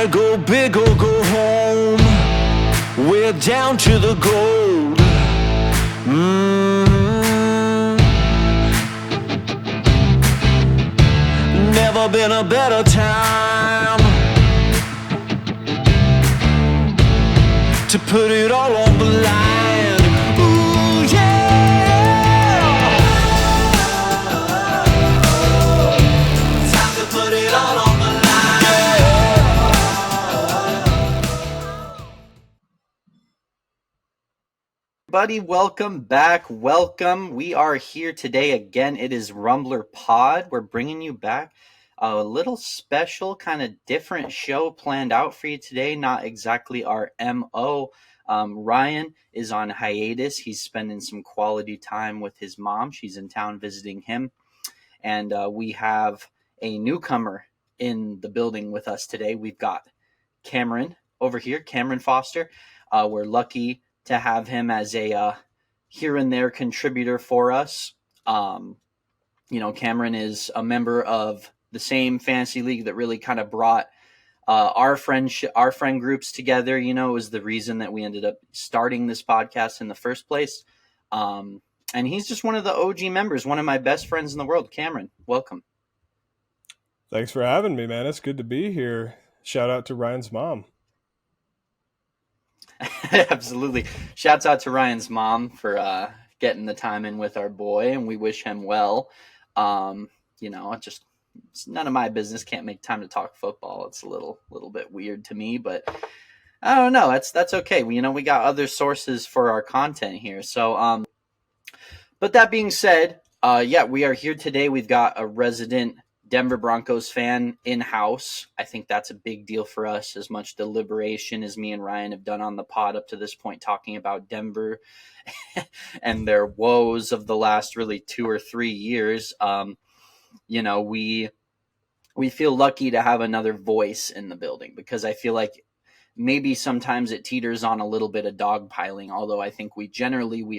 gotta go big or go home. We're down to the gold. Never been a better time to put it all on the line. Ooh, yeah. Time to put it all on the line. Everybody, welcome back. Welcome. We are here today again. It is Rumber Pod. We're bringing you back a little special, kind of different show planned out for you today. Not exactly our MO. Ryan is on hiatus. He's spending some quality time with his mom. She's in town visiting him. And we have a newcomer in the building with us today. We've got Cameron over here, Cameron Foster. We're lucky to have him as a here and there contributor for us. Cameron is a member of the same fantasy league that really kind of brought our friend groups together. It was the reason that we ended up starting this podcast in the first place. And he's just one of the OG members, one of my best friends in the world. Cameron, welcome. Thanks for having me, man. It's good to be here. Shout out to Ryan's mom. Absolutely. Shouts out to Ryan's mom for getting the time in with our boy, and we wish him well. It's none of my business. Can't make time to talk football. It's a little bit weird to me, but I don't know. That's okay. We got other sources for our content here. So, but that being said, we are here today. We've got a resident Denver Broncos fan in-house. I think that's a big deal for us, as much deliberation as me and Ryan have done on the pod up to this point, talking about Denver and their woes of the last really 2 or 3 years. We feel lucky to have another voice in the building, because I feel like maybe sometimes it teeters on a little bit of dogpiling, although I think we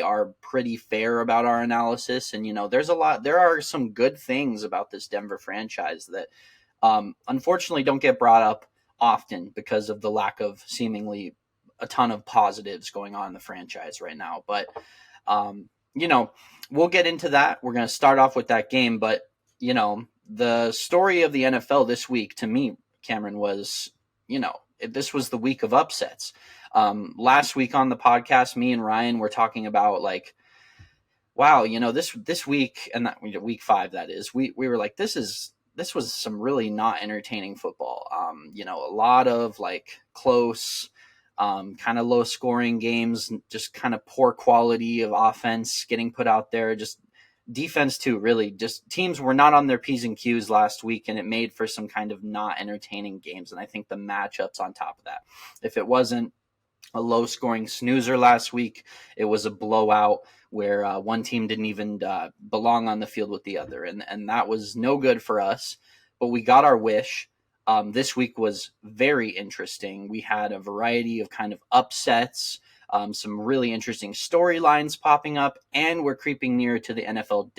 are pretty fair about our analysis. And, there are some good things about this Denver franchise that unfortunately don't get brought up often because of the lack of seemingly a ton of positives going on in the franchise right now. But, we'll get into that. We're going to start off with that game. But, the story of the NFL this week to me, Cameron, was, this was the week of upsets. Last week on the podcast, me and Ryan were talking about wow, this week, and that week 5, that is, we were like, this was some really not entertaining football. A lot of close, kind of low scoring games, just kind of poor quality of offense getting put out there, just defense too, really. Just teams were not on their P's and Q's last week, and it made for some kind of not entertaining games. And I think the matchups on top of that, if it wasn't a low scoring snoozer last week, it was a blowout where one team didn't even belong on the field with the other. And that was no good for us, but we got our wish. This week was very interesting. We had a variety of kind of upsets, some really interesting storylines popping up, and we're creeping near to the NFL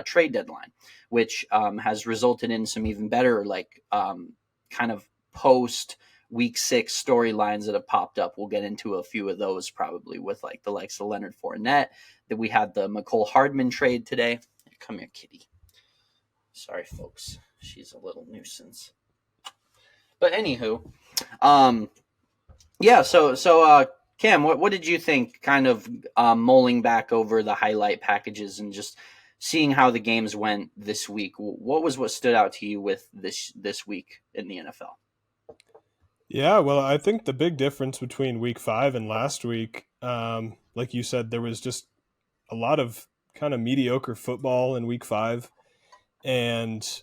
trade deadline, which has resulted in some even better kind of post week 6 storylines that have popped up. We'll get into a few of those probably with the likes of Leonard Fournette. That we had the McCole Hardman trade today. Come here, kitty. Sorry, folks. She's a little nuisance. But anywho, So Cam, what did you think, kind of mulling back over the highlight packages and just seeing how the games went this week? What stood out to you with this week in the NFL? Yeah, well, I think the big difference between week 5 and last week, like you said, there was just a lot of kind of mediocre football in week 5, and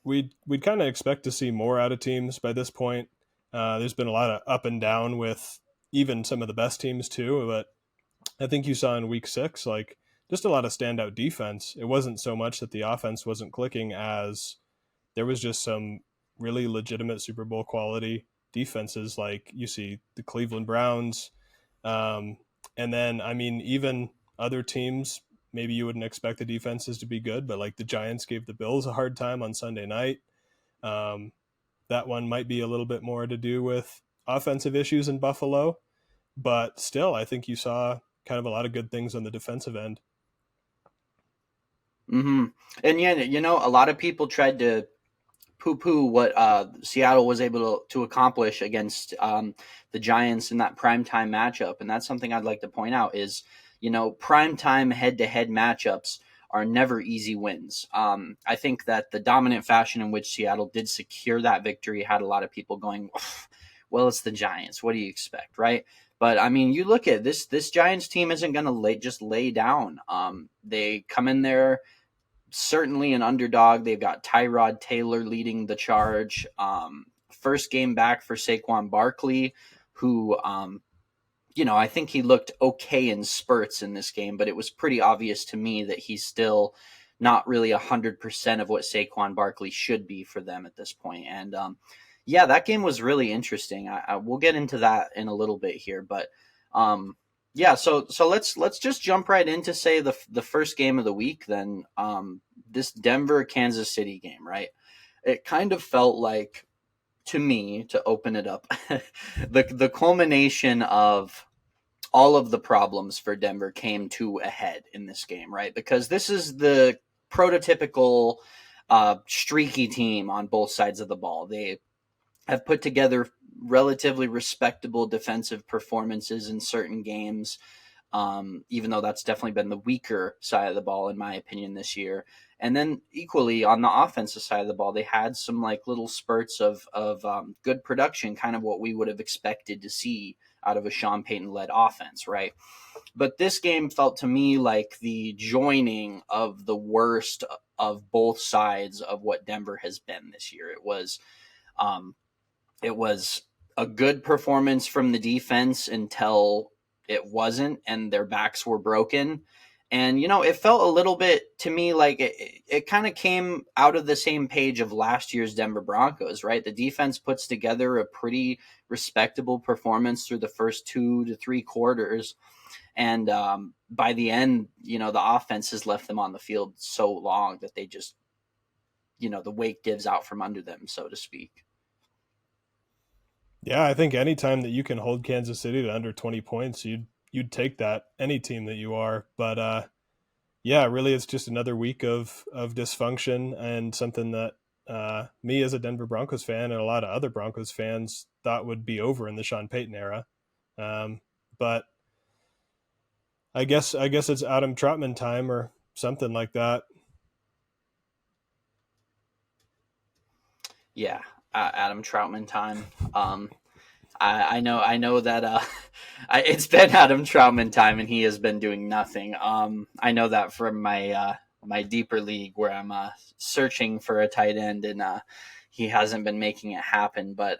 we'd kind of expect to see more out of teams by this point. There's been a lot of up and down with even some of the best teams too, but I think you saw in week 6, just a lot of standout defense. It wasn't so much that the offense wasn't clicking as there was just some really legitimate Super Bowl quality defenses, like you see the Cleveland Browns. And then, even other teams, maybe you wouldn't expect the defenses to be good, but the Giants gave the Bills a hard time on Sunday night. that one might be a little bit more to do with offensive issues in Buffalo, but still, I think you saw kind of a lot of good things on the defensive end. Mm-hmm. And yeah, a lot of people tried to poo-poo what Seattle was able to accomplish against the Giants in that primetime matchup. And that's something I'd like to point out is, primetime head-to-head matchups are never easy wins. I think that the dominant fashion in which Seattle did secure that victory had a lot of people going, well, it's the Giants. What do you expect, right? But I mean, you look at this Giants team isn't going to just lay down. They come in there certainly an underdog. They've got Tyrod Taylor leading the charge. First game back for Saquon Barkley, who, I think he looked okay in spurts in this game, but it was pretty obvious to me that he's still not really 100% of what Saquon Barkley should be for them at this point. And yeah, that game was really interesting. We'll get into that in a little bit here, but yeah, so let's just jump right into say the first game of the week then. This Denver Kansas City game, right? It kind of felt like to me, to open it up, the culmination of all of the problems for Denver came to a head in this game, right? Because this is the prototypical streaky team on both sides of the ball. They have put together relatively respectable defensive performances in certain games, even though that's definitely been the weaker side of the ball, in my opinion, this year. And then equally on the offensive side of the ball, they had some like little spurts of good production, kind of what we would have expected to see out of a Sean Payton-led offense, right? But this game felt to me like the joining of the worst of both sides of what Denver has been this year. It was a good performance from the defense until it wasn't, and their backs were broken. And, it felt a little bit to me like it kind of came out of the same page of last year's Denver Broncos, right? The defense puts together a pretty respectable performance through the first 2 to 3 quarters. And by the end, the offense has left them on the field so long that they just, the weight gives out from under them, so to speak. Yeah, I think anytime that you can hold Kansas City to under 20 points, you'd take that, any team that you are. But yeah, really, it's just another week of dysfunction, and something that me as a Denver Broncos fan and a lot of other Broncos fans thought would be over in the Sean Payton era. But I guess it's Adam Trautman time or something like that. Yeah, Adam Trautman time. I know that it's been Adam Trautman time, and he has been doing nothing. I know that from my deeper league where I'm searching for a tight end, and he hasn't been making it happen. But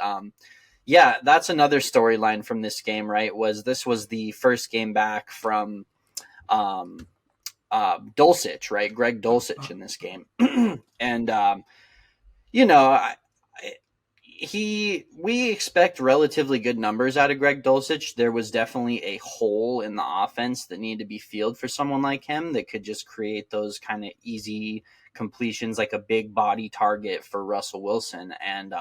yeah, that's another storyline from this game, right? This was the first game back from Dulcich, right? Greg Dulcich in this game, and we expect relatively good numbers out of Greg Dulcich. There was definitely a hole in the offense that needed to be filled for someone like him that could just create those kind of easy completions, like a big body target for Russell Wilson. And,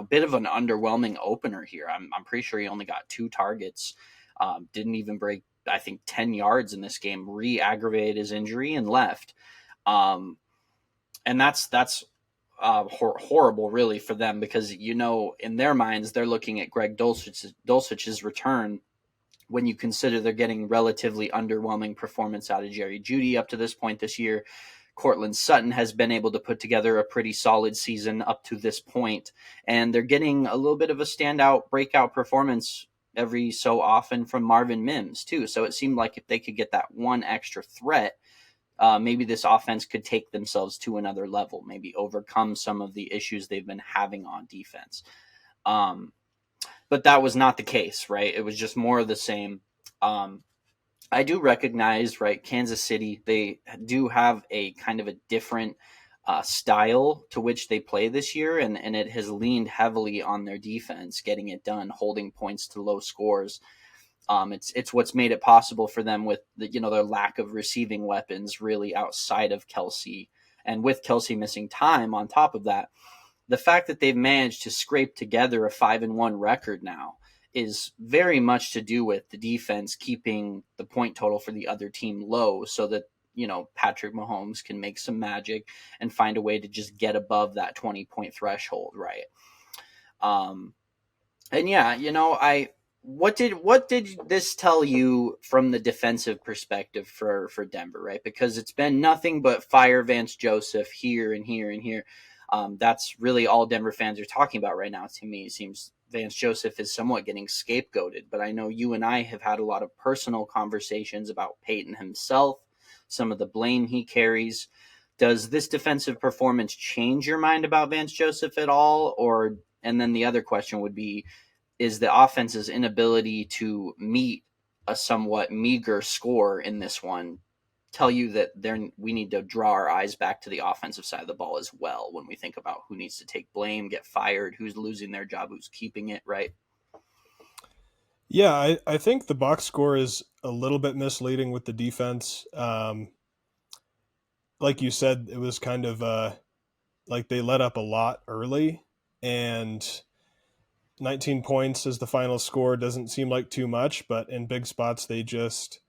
bit of an underwhelming opener here. I'm pretty sure he only got 2 targets, didn't even break, I think, 10 yards in this game, re-aggravated his injury and left. And that's horrible, really, for them, because in their minds they're looking at Greg Dulcich's return when you consider they're getting relatively underwhelming performance out of Jerry Jeudy up to this point this year. Cortland Sutton has been able to put together a pretty solid season up to this point, and they're getting a little bit of a standout breakout performance every so often from Marvin Mims too. So it seemed like if they could get that one extra threat, maybe this offense could take themselves to another level, maybe overcome some of the issues they've been having on defense. But that was not the case, right? It was just more of the same. I do recognize, right, Kansas City, they do have a kind of a different style to which they play this year, and it has leaned heavily on their defense, getting it done, holding points to low scores. It's what's made it possible for them with their lack of receiving weapons really outside of Kelsey, and with Kelsey missing time on top of that, the fact that they've managed to scrape together a 5-1 record now is very much to do with the defense keeping the point total for the other team low, so that, Patrick Mahomes can make some magic and find a way to just get above that 20-point threshold, right? And yeah, what did this tell you from the defensive perspective for Denver, right? Because it's been nothing but fire Vance Joseph here and here and here. That's really all Denver fans are talking about right now. To me, it seems Vance Joseph is somewhat getting scapegoated, but I know you and I have had a lot of personal conversations about Peyton himself, some of the blame he carries. Does this defensive performance change your mind about Vance Joseph at all? And then the other question would be, is the offense's inability to meet a somewhat meager score in this one tell you that we need to draw our eyes back to the offensive side of the ball as well when we think about who needs to take blame, get fired, who's losing their job, who's keeping it, right? Yeah, I think the box score is a little bit misleading with the defense. Like you said, it was kind of like they let up a lot early, and 19 points as the final score doesn't seem like too much, but in big spots they just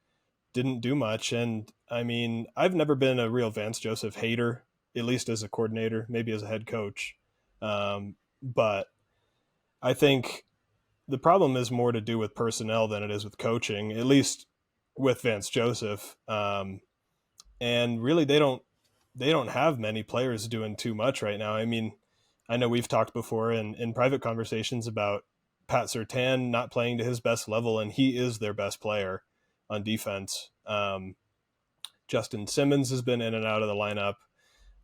didn't do much. And I mean, I've never been a real Vance Joseph hater, at least as a coordinator, maybe as a head coach. But I think the problem is more to do with personnel than it is with coaching, at least with Vance Joseph. And really, they don't have many players doing too much right now. I mean, I know we've talked before in private conversations about Pat Surtain not playing to his best level, and he is their best player on defense. Justin Simmons has been in and out of the lineup.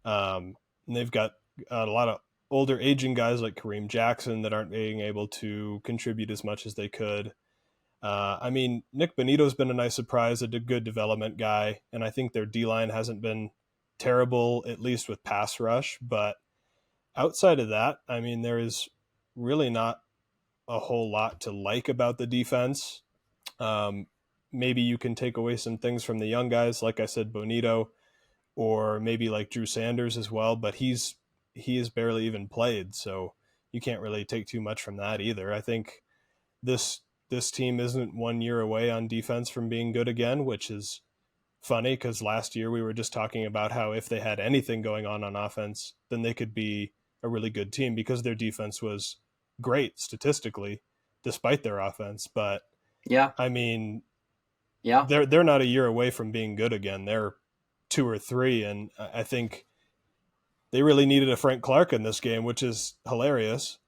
And they've got a lot of older aging guys like Kareem Jackson that aren't being able to contribute as much as they could. I mean, Nick Bonito's been a nice surprise, a good development guy, and I think their D-line hasn't been terrible, at least with pass rush. But outside of that, I mean, there is really not a whole lot to like about the defense. Maybe you can take away some things from the young guys, like I said, Bonito, or maybe like Drew Sanders as well, but he has barely even played, so you can't really take too much from that either. I think this team isn't 1 year away on defense from being good again, which is funny because last year we were just talking about how if they had anything going on offense, then they could be a really good team because their defense was great statistically despite their offense. But Yeah. I mean, Yeah. they're not a year away from being good again. They're 2 or 3, and I think they really needed a Frank Clark in this game, which is hilarious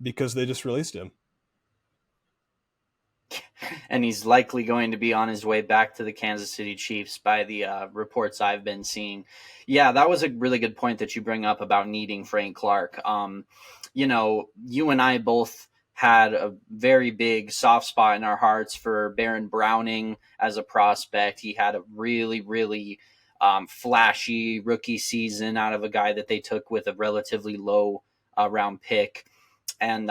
because they just released him. And he's likely going to be on his way back to the Kansas City Chiefs by the reports I've been seeing. Yeah, that was a really good point that you bring up about needing Frank Clark. You and I both had a very big soft spot in our hearts for Baron Browning as a prospect. He had a really, really flashy rookie season out of a guy that they took with a relatively low round pick. And,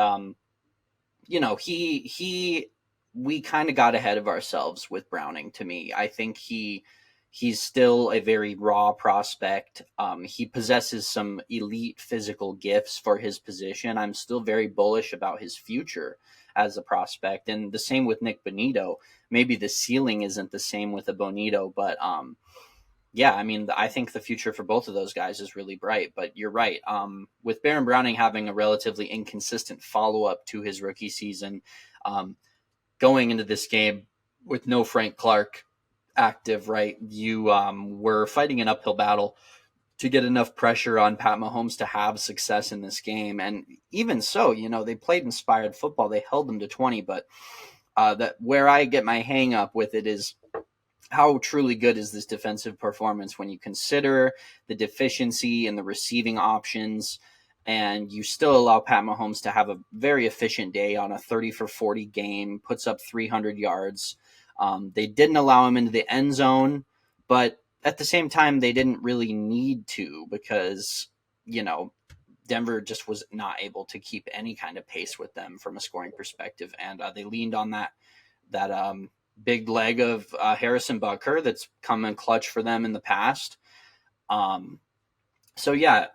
we kind of got ahead of ourselves with Browning. To me, I think he's still a very raw prospect. He possesses some elite physical gifts for his position. I'm still very bullish about his future as a prospect, and the same with Nick Bonito. Maybe the ceiling isn't the same with a Bonito, but yeah, I mean, I think the future for both of those guys is really bright. But you're right. With Baron Browning having a relatively inconsistent follow-up to his rookie season, going into this game with no Frank Clark active, right, you were fighting an uphill battle to get enough pressure on Pat Mahomes to have success in this game. And even so, they played inspired football. They held them to 20, but that where I get my hang up with it is how truly good is this defensive performance when you consider the deficiency in the receiving options, and you still allow Pat Mahomes to have a very efficient day on a 30 for 40 game, puts up 300 yards. They didn't allow him into the end zone, but at the same time, they didn't really need to because, Denver just was not able to keep any kind of pace with them from a scoring perspective. And they leaned on that big leg of Harrison Butker that's come in clutch for them in the past. So yeah,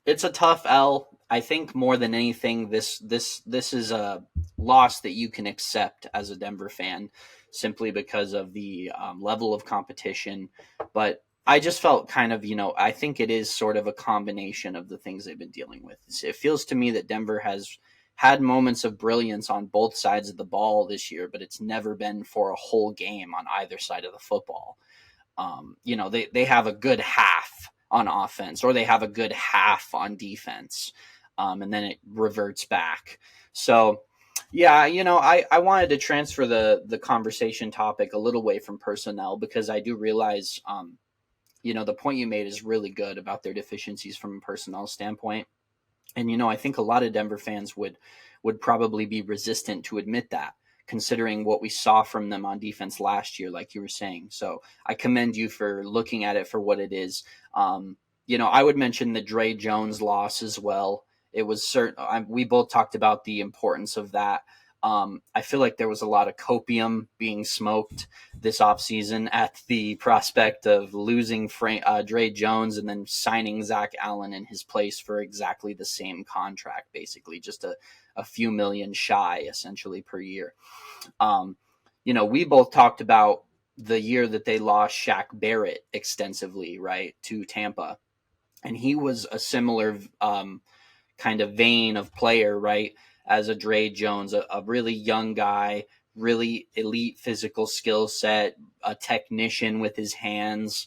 It's a tough L. I think more than anything, this is a loss that you can accept as a Denver fan, simply because of the level of competition. But I just felt kind of, I think it is sort of a combination of the things they've been dealing with. It feels to me that Denver has had moments of brilliance on both sides of the ball this year, but it's never been for a whole game on either side of the football. They have a good half on offense, or they have a good half on defense, and then it reverts back. So, yeah, I wanted to transfer the conversation topic a little way from personnel, because I do realize, the point you made is really good about their deficiencies from a personnel standpoint. And I think a lot of Denver fans would probably be resistant to admit that, considering what we saw from them on defense last year, like you were saying. So I commend you for looking at it for what it is. I would mention the Dre Jones loss as well. It was certain. We both talked about the importance of that. I feel like there was a lot of copium being smoked this offseason at the prospect of losing Dre Jones and then signing Zach Allen in his place for exactly the same contract, basically just a few million shy, essentially, per year. We both talked about the year that they lost Shaq Barrett extensively, right, to Tampa. And he was a similar kind of vein of player, right, as a Dre Jones, a really young guy, really elite physical skill set, a technician with his hands.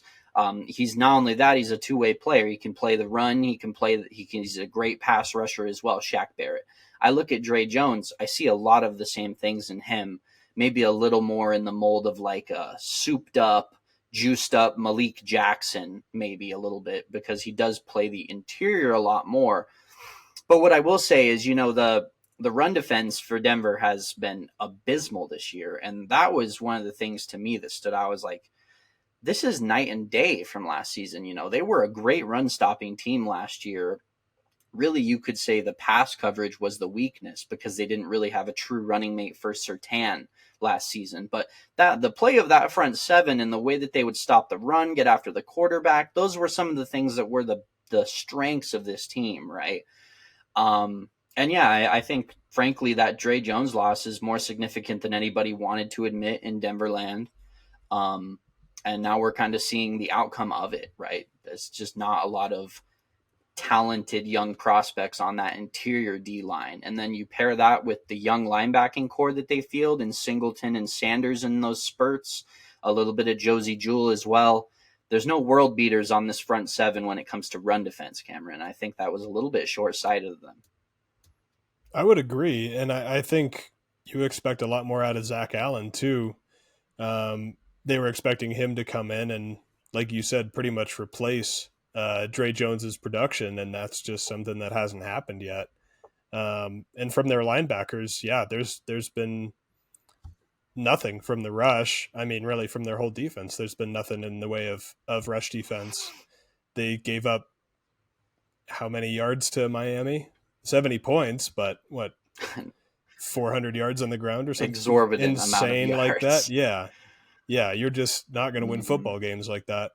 He's not only that, he's a two-way player. He can play the run. He's a great pass rusher as well, Shaq Barrett. I look at Dre Jones, I see a lot of the same things in him, maybe a little more in the mold of like a souped up, juiced up Malik Jackson, maybe a little bit, because he does play the interior a lot more. But what I will say is, the run defense for Denver has been abysmal this year. And that was one of the things to me that stood out. I was like, this is night and day from last season. They were a great run stopping team last year. Really, you could say the pass coverage was the weakness, because they didn't really have a true running mate for Surtain last season. But the play of that front seven and the way that they would stop the run, get after the quarterback, those were some of the things that were the strengths of this team, right? And yeah, I think, frankly, that Dre Jones loss is more significant than anybody wanted to admit in Denver land. And now we're kind of seeing the outcome of it, right? There's just not a lot of talented young prospects on that interior D line. And then you pair that with the young linebacking core that they field in Singleton and Sanders in those spurts, a little bit of Josie Jewell as well. There's no world beaters on this front seven when it comes to run defense, Cameron. I think that was a little bit short-sighted of them. I would agree, and I think you expect a lot more out of Zach Allen too. They were expecting him to come in and, like you said, pretty much replace Dre Jones's production, and that's just something that hasn't happened yet. And from their linebackers, yeah, there's been nothing from the rush. I mean, really, from their whole defense, there's been nothing in the way of rush defense. They gave up how many yards to Miami? 70 points, but what, 400 yards on the ground or something? Exorbitant insane amount of like yards. that? Yeah, you're just not going to win football games like that.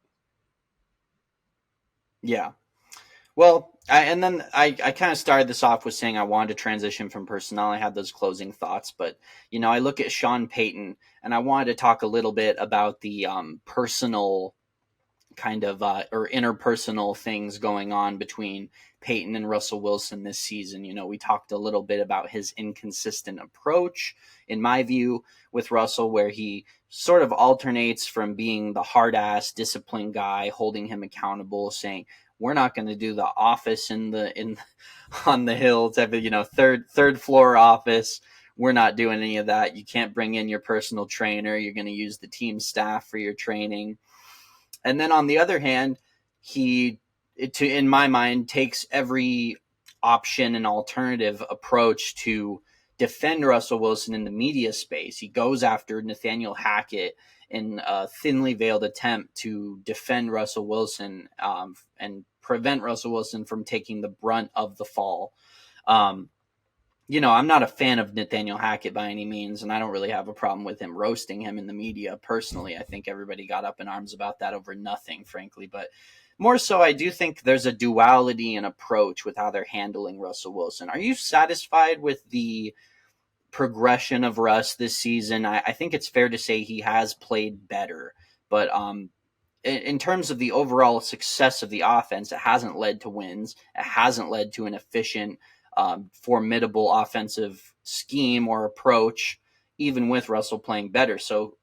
Yeah. Well, I kind of started this off with saying I wanted to transition from personnel. I had those closing thoughts, but I look at Sean Payton, and I wanted to talk a little bit about the personal kind of or interpersonal things going on between Peyton and Russell Wilson this season. We talked a little bit about his inconsistent approach, in my view, with Russell, where he sort of alternates from being the hard-ass, disciplined guy, holding him accountable, saying, we're not going to do the office on the hill type of, third floor office. We're not doing any of that. You can't bring in your personal trainer. You're going to use the team staff for your training. And then on the other hand, in my mind, takes every option and alternative approach to defend Russell Wilson in the media space. He goes after Nathaniel Hackett in a thinly veiled attempt to defend Russell Wilson and prevent Russell Wilson from taking the brunt of the fall. I'm not a fan of Nathaniel Hackett by any means, and I don't really have a problem with him roasting him in the media personally. I think everybody got up in arms about that over nothing, frankly. But more so, I do think there's a duality in approach with how they're handling Russell Wilson. Are you satisfied with the progression of Russ this season? I think it's fair to say he has played better, but in terms of the overall success of the offense, it hasn't led to wins. It hasn't led to an efficient, formidable offensive scheme or approach, even with Russell playing better. So,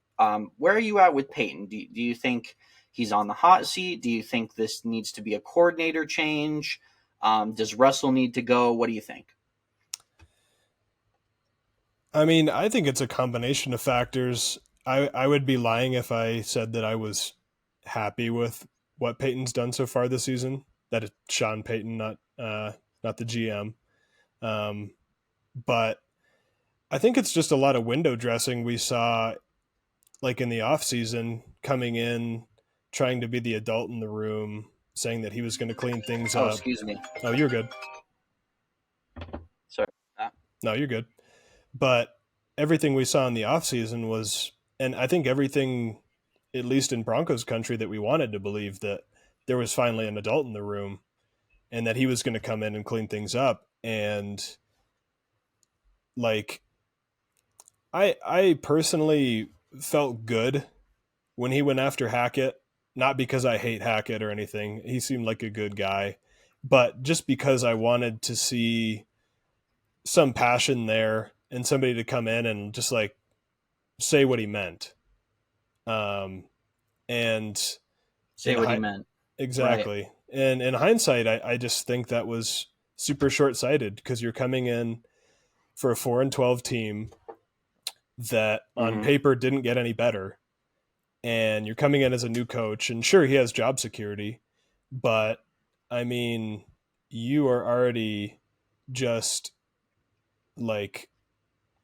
where are you at with Peyton? Do you think he's on the hot seat? Do you think this needs to be a coordinator change? Does Russell need to go? What do you think? I mean, I think it's a combination of factors. I would be lying if I said that I was happy with what Peyton's done so far this season. That is Sean Payton, not the GM. Um, but I think it's just a lot of window dressing we saw, like in the off season, coming in, trying to be the adult in the room, saying that he was going to clean things Oh, up. excuse me. Oh, you're good. Sorry. No, you're good. But everything we saw in the offseason was, and I think everything, at least in Broncos country, that we wanted to believe that there was finally an adult in the room and that he was going to come in and clean things up. And like, I personally felt good when he went after Hackett, not because I hate Hackett or anything. He seemed like a good guy, but just because I wanted to see some passion there and somebody to come in and just like say what he meant. Um, and Say what he meant. exactly. Right. And in hindsight, I just think that was super short sighted because you're coming in for a 4-12 team that on paper didn't get any better. And you're coming in as a new coach, and sure, he has job security, but I mean, you are already just like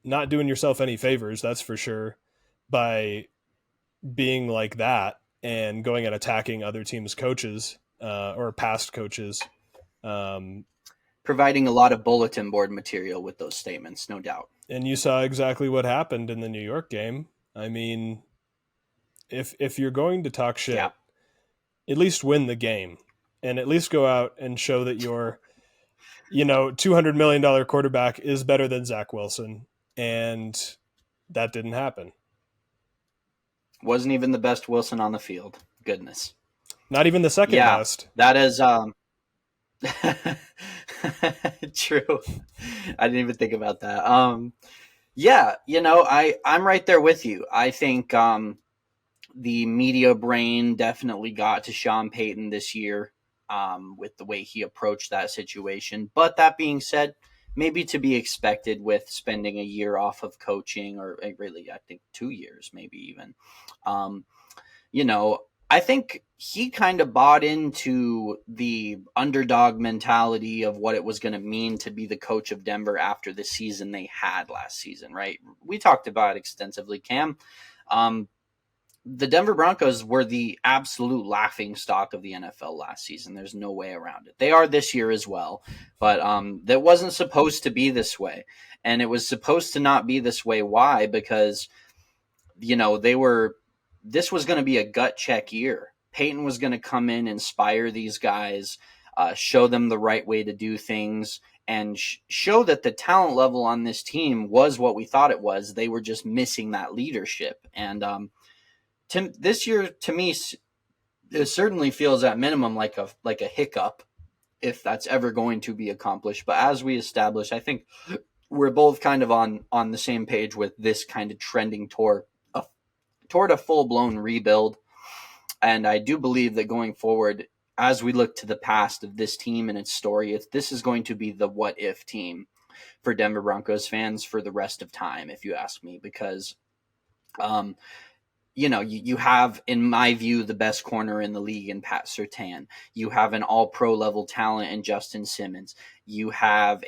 not doing yourself any favors, that's for sure, by being like that and going and attacking other teams' coaches or past coaches. Providing a lot of bulletin board material with those statements, no doubt. And you saw exactly what happened in the New York game. I mean, if you're going to talk shit, Yeah. at least win the game and at least go out and show that your, $200 million quarterback is better than Zach Wilson. And that didn't happen. Wasn't even the best Wilson on the field. Goodness. Not even the second best. That is true. I didn't even think about that. Yeah, I'm right there with you. I think the media brain definitely got to Sean Payton this year with the way he approached that situation. But that being said, maybe to be expected with spending a year off of coaching, or really, I think 2 years, maybe even. I think he kind of bought into the underdog mentality of what it was going to mean to be the coach of Denver after the season they had last season, right? We talked about it extensively, Cam. The Denver Broncos were the absolute laughing stock of the NFL last season. There's no way around it. They are this year as well, but that wasn't supposed to be this way. And it was supposed to not be this way. Why? Because, this was going to be a gut check year. Peyton was going to come in, inspire these guys, show them the right way to do things, and show that the talent level on this team was what we thought it was. They were just missing that leadership. And this year, to me, it certainly feels at minimum like a hiccup, if that's ever going to be accomplished. But as we established, I think we're both kind of on the same page with this kind of trending toward a full-blown rebuild. And I do believe that going forward, as we look to the past of this team and its story, this is going to be the what-if team for Denver Broncos fans for the rest of time, if you ask me, because you have, in my view, the best corner in the league in Pat Surtain. You have an all-pro level talent in Justin Simmons. You have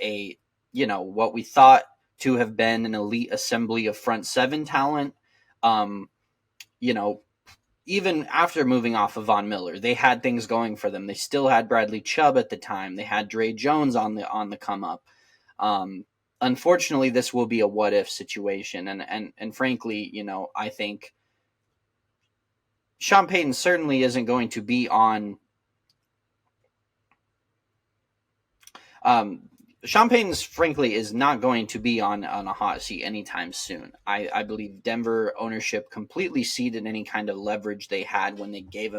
what we thought to have been an elite assembly of front seven talent. Even after moving off of Von Miller, they had things going for them. They still had Bradley Chubb at the time. They had Dre Jones on the come up. Unfortunately, this will be a what if situation. And frankly, I think Sean Payton certainly isn't going to be on Sean Payton's, frankly, is not going to be on a hot seat anytime soon. I believe Denver ownership completely ceded any kind of leverage they had when they gave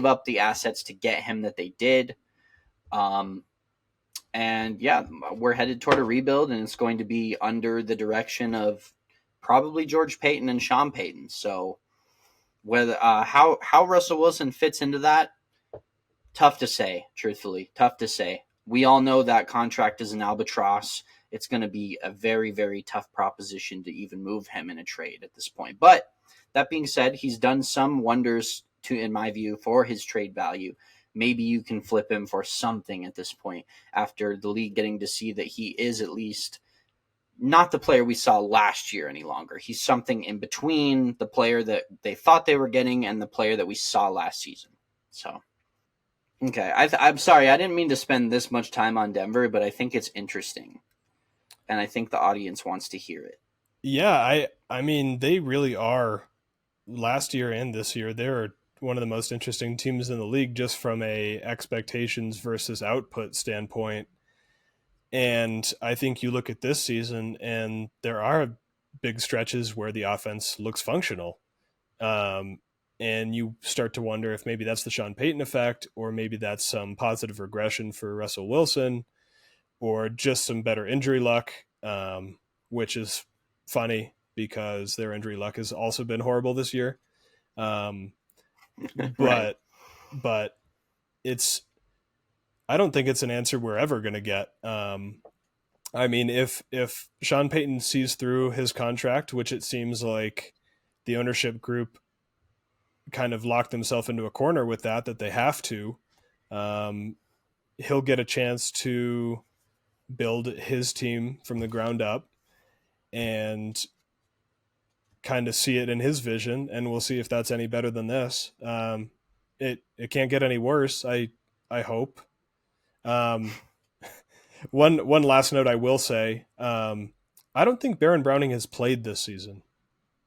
up the assets to get him that they did. And yeah, we're headed toward a rebuild, and it's going to be under the direction of probably George Payton and Sean Payton. So whether how Russell Wilson fits into that, tough to say. Truthfully, tough to say. We all know that contract is an albatross. It's going to be a very, very tough proposition to even move him in a trade at this point. But that being said, he's done some wonders in my view, for his trade value. Maybe you can flip him for something at this point after the league getting to see that he is at least not the player we saw last year any longer. He's something in between the player that they thought they were getting and the player that we saw last season. So, okay. I'm sorry. I didn't mean to spend this much time on Denver, but I think it's interesting. And I think the audience wants to hear it. Yeah, I mean, they really are, last year and this year, they're one of the most interesting teams in the league just from a expectations versus output standpoint. And I think you look at this season and there are big stretches where the offense looks functional. And you start to wonder if maybe that's the Sean Payton effect, or maybe that's some positive regression for Russell Wilson, or just some better injury luck, which is funny because their injury luck has also been horrible this year. Right. But it's, I don't think it's an answer we're ever going to get. I mean, if Sean Payton sees through his contract, which it seems like the ownership group kind of locked themselves into a corner with that they have to, he'll get a chance to build his team from the ground up and kind of see it in his vision, and we'll see if that's any better than this. It can't get any worse. I hope. One last note I will say, I don't think Baron Browning has played this season.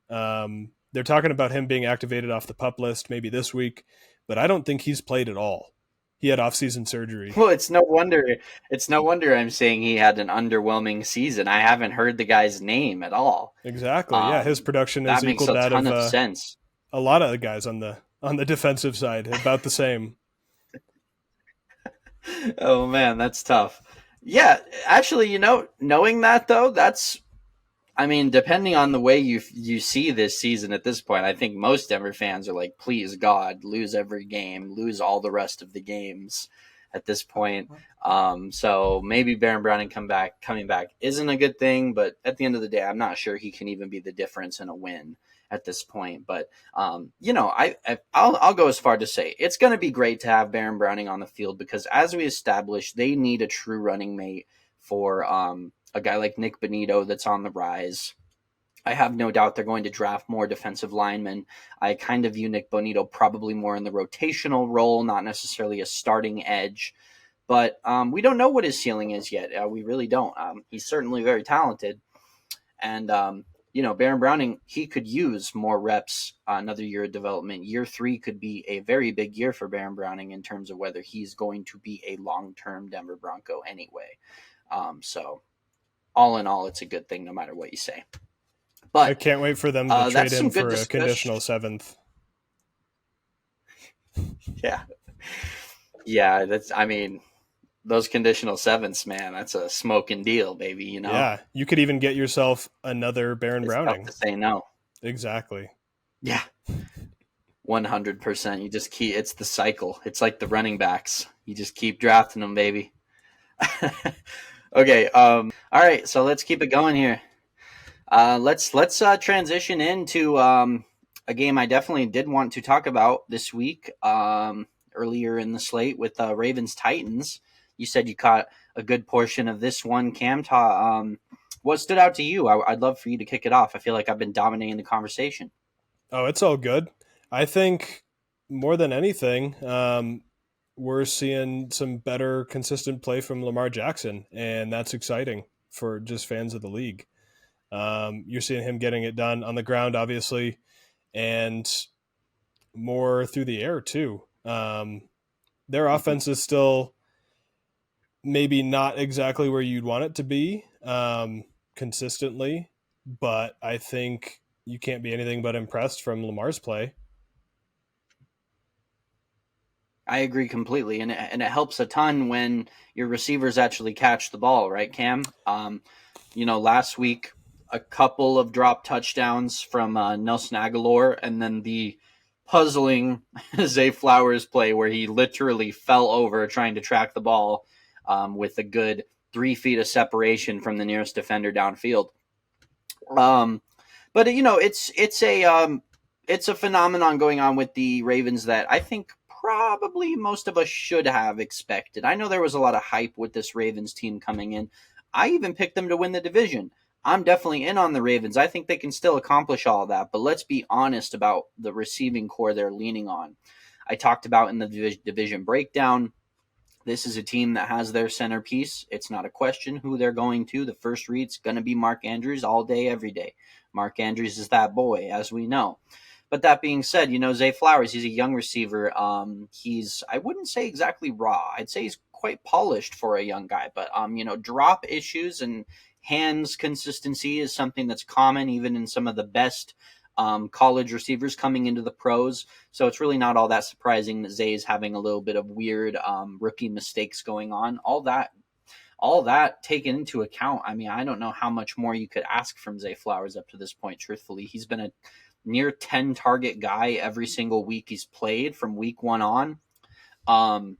They're talking about him being activated off the PUP list maybe this week, but I don't think he's played at all. He had off-season surgery. Well, it's no wonder. It's no wonder I'm saying he had an underwhelming season. I haven't heard the guy's name at all. Exactly. Yeah, his production is That makes equal a that ton of of sense. a lot of the guys on the defensive side, about the same. Oh man, that's tough. Yeah, actually, knowing that though, I mean, depending on the way you see this season at this point, I think most Denver fans are like, please God, lose every game, lose all the rest of the games at this point. So maybe Baron Browning coming back isn't a good thing, but at the end of the day, I'm not sure he can even be the difference in a win at this point. But I'll go as far to say it's going to be great to have Baron Browning on the field because, as we established, they need a true running mate for a guy like Nick Bonito that's on the rise. I have no doubt they're going to draft more defensive linemen. I kind of view Nick Bonito probably more in the rotational role, not necessarily a starting edge. But we don't know what his ceiling is yet. We really don't. He's certainly very talented. And, Baron Browning, he could use more reps, another year of development. Year 3 could be a very big year for Baron Browning in terms of whether he's going to be a long-term Denver Bronco anyway. So all in all, it's a good thing no matter what you say. But I can't wait for them to trade him for a conditional 7th. Yeah, those conditional 7s, man, that's a smoking deal, baby, Yeah, you could even get yourself another Baron Browning. Tough to say no. Exactly. Yeah. 100%. You just it's the cycle. It's like the running backs. You just keep drafting them, baby. Okay. All right. So let's keep it going here. Let's transition into a game I definitely did want to talk about this week. Earlier in the slate with Ravens Titans. You said you caught a good portion of this one, Cam. What stood out to you? I'd love for you to kick it off. I feel like I've been dominating the conversation. Oh, it's all good. I think more than anything, we're seeing some better consistent play from Lamar Jackson, and that's exciting for just fans of the league. You're seeing him getting it done on the ground, obviously, and more through the air too. Their offense is still maybe not exactly where you'd want it to be consistently, but I think you can't be anything but impressed from Lamar's play. I agree completely, and it helps a ton when your receivers actually catch the ball, right, Cam? Last week a couple of drop touchdowns from Nelson Aguilar, and then the puzzling Zay Flowers play where he literally fell over trying to track the ball with a good 3 feet of separation from the nearest defender downfield. Um, but it's a phenomenon going on with the Ravens that I think probably most of us should have expected. I know there was a lot of hype with this Ravens team coming in. I even picked them to win the division. I'm definitely in on the Ravens. I think they can still accomplish all of that, but let's be honest about the receiving core they're leaning on. I talked about in the division breakdown. This is a team that has their centerpiece. It's not a question who they're going to. The first read's going to be Mark Andrews all day, every day. Mark Andrews is that boy, as we know. But that being said, Zay Flowers, he's a young receiver. I wouldn't say exactly raw. I'd say he's quite polished for a young guy. But, drop issues and hands consistency is something that's common even in some of the best college receivers coming into the pros. So it's really not all that surprising that Zay is having a little bit of weird rookie mistakes going on. All that taken into account, I mean, I don't know how much more you could ask from Zay Flowers up to this point, truthfully. He's been a near 10 target guy every single week he's played from week 1 on.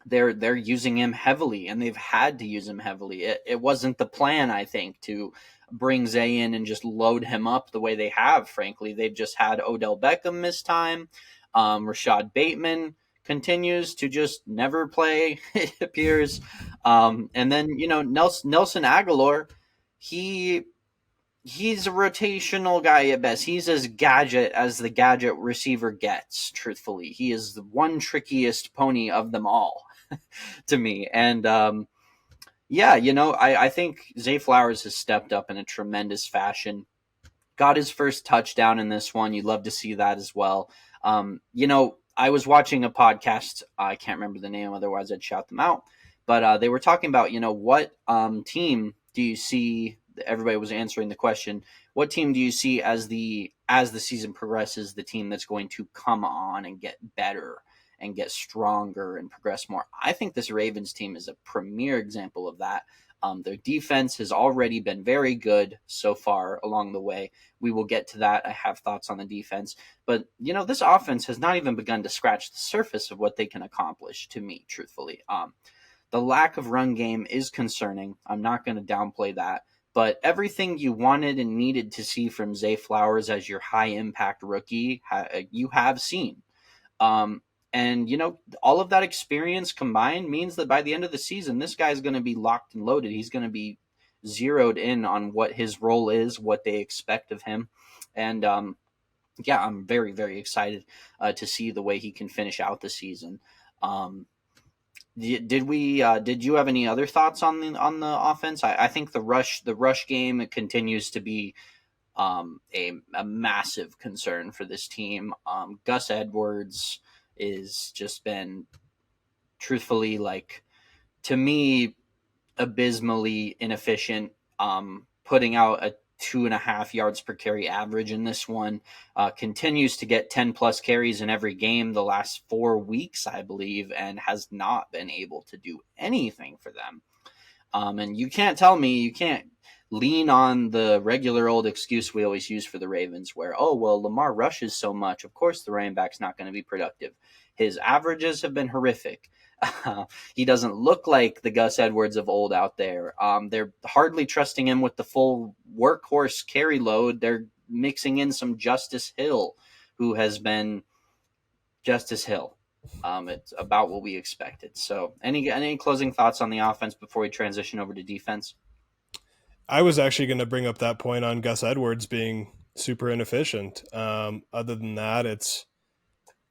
They're using him heavily, and they've had to use him heavily. It wasn't the plan, I think, to bring Zay in and just load him up the way they have, frankly. They've just had Odell Beckham miss time. Rashad Bateman continues to just never play, it appears. And then, Nelson Aguilar, he's a rotational guy at best. He's as gadget as the gadget receiver gets, truthfully. He is the one trickiest pony of them all to me. And I think Zay Flowers has stepped up in a tremendous fashion. Got his first touchdown in this one. You'd love to see that as well. I was watching a podcast. I can't remember the name, otherwise I'd shout them out. But they were talking about, what team do you see? Everybody was answering the question. What team do you see as the season progresses, the team that's going to come on and get better and get stronger and progress more? I think this Ravens team is a premier example of that. Their defense has already been very good so far along the way. We will get to that. I have thoughts on the defense. But, this offense has not even begun to scratch the surface of what they can accomplish, to me, truthfully. The lack of run game is concerning. I'm not going to downplay that. But everything you wanted and needed to see from Zay Flowers as your high-impact rookie, you have seen. And, all of that experience combined means that by the end of the season, this guy's going to be locked and loaded. He's going to be zeroed in on what his role is, what they expect of him. And, I'm very, very excited to see the way he can finish out the season. Did you have any other thoughts on the offense? I think the rush game continues to be a massive concern for this team. Gus Edwards is just been, truthfully, to me, abysmally inefficient, putting out a 2.5 yards per carry average in this one. Continues to get 10 plus carries in every game the last 4 weeks, I believe, and has not been able to do anything for them. And you can't tell me, you can't lean on the regular old excuse we always use for the Ravens where, Lamar rushes so much. Of course, the running back's not going to be productive. His averages have been horrific. He doesn't look like the Gus Edwards of old out there. They're hardly trusting him with the full workhorse carry load. They're mixing in some Justice Hill, who has been Justice Hill. It's about what we expected. So any closing thoughts on the offense before we transition over to defense? I was actually going to bring up that point on Gus Edwards being super inefficient. Other than that,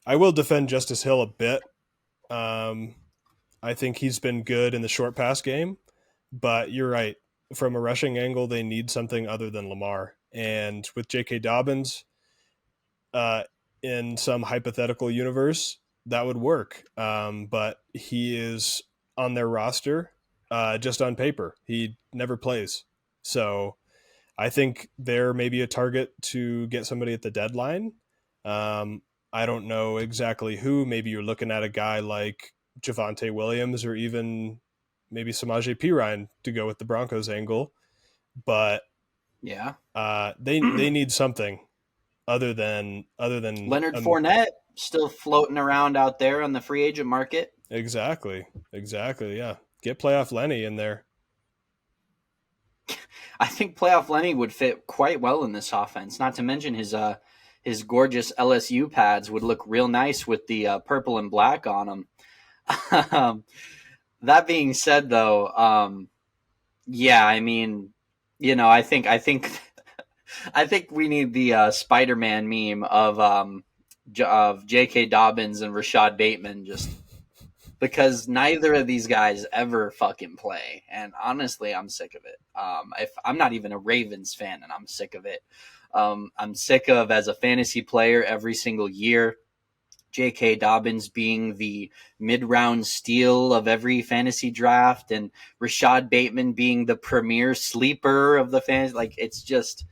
I will defend Justice Hill a bit. I think he's been good in the short pass game, but you're right. From a rushing angle, they need something other than Lamar. And with J.K. Dobbins, in some hypothetical universe, that would work. But he is on their roster, just on paper. He never plays. So I think they're maybe a target to get somebody at the deadline. I don't know exactly who. Maybe you're looking at a guy like Javonte Williams or even maybe Samaje Perine to go with the Broncos angle. But Yeah. they need something other than Leonard Fournette still floating around out there on the free agent market. exactly. Yeah, get playoff Lenny in there. I think playoff Lenny would fit quite well in this offense. Not to mention his gorgeous LSU pads would look real nice with the purple and black on them. That being said, though, yeah, I mean, I think I think we need the Spider-Man meme of J.K. Dobbins and Rashad Bateman, just because neither of these guys ever fucking play, and honestly, I'm sick of it. If I'm not even a Ravens fan, and I'm sick of it. I'm sick of, as a fantasy player, every single year, J.K. Dobbins being the mid-round steal of every fantasy draft, and Rashad Bateman being the premier sleeper of the fantasy. Like, it's just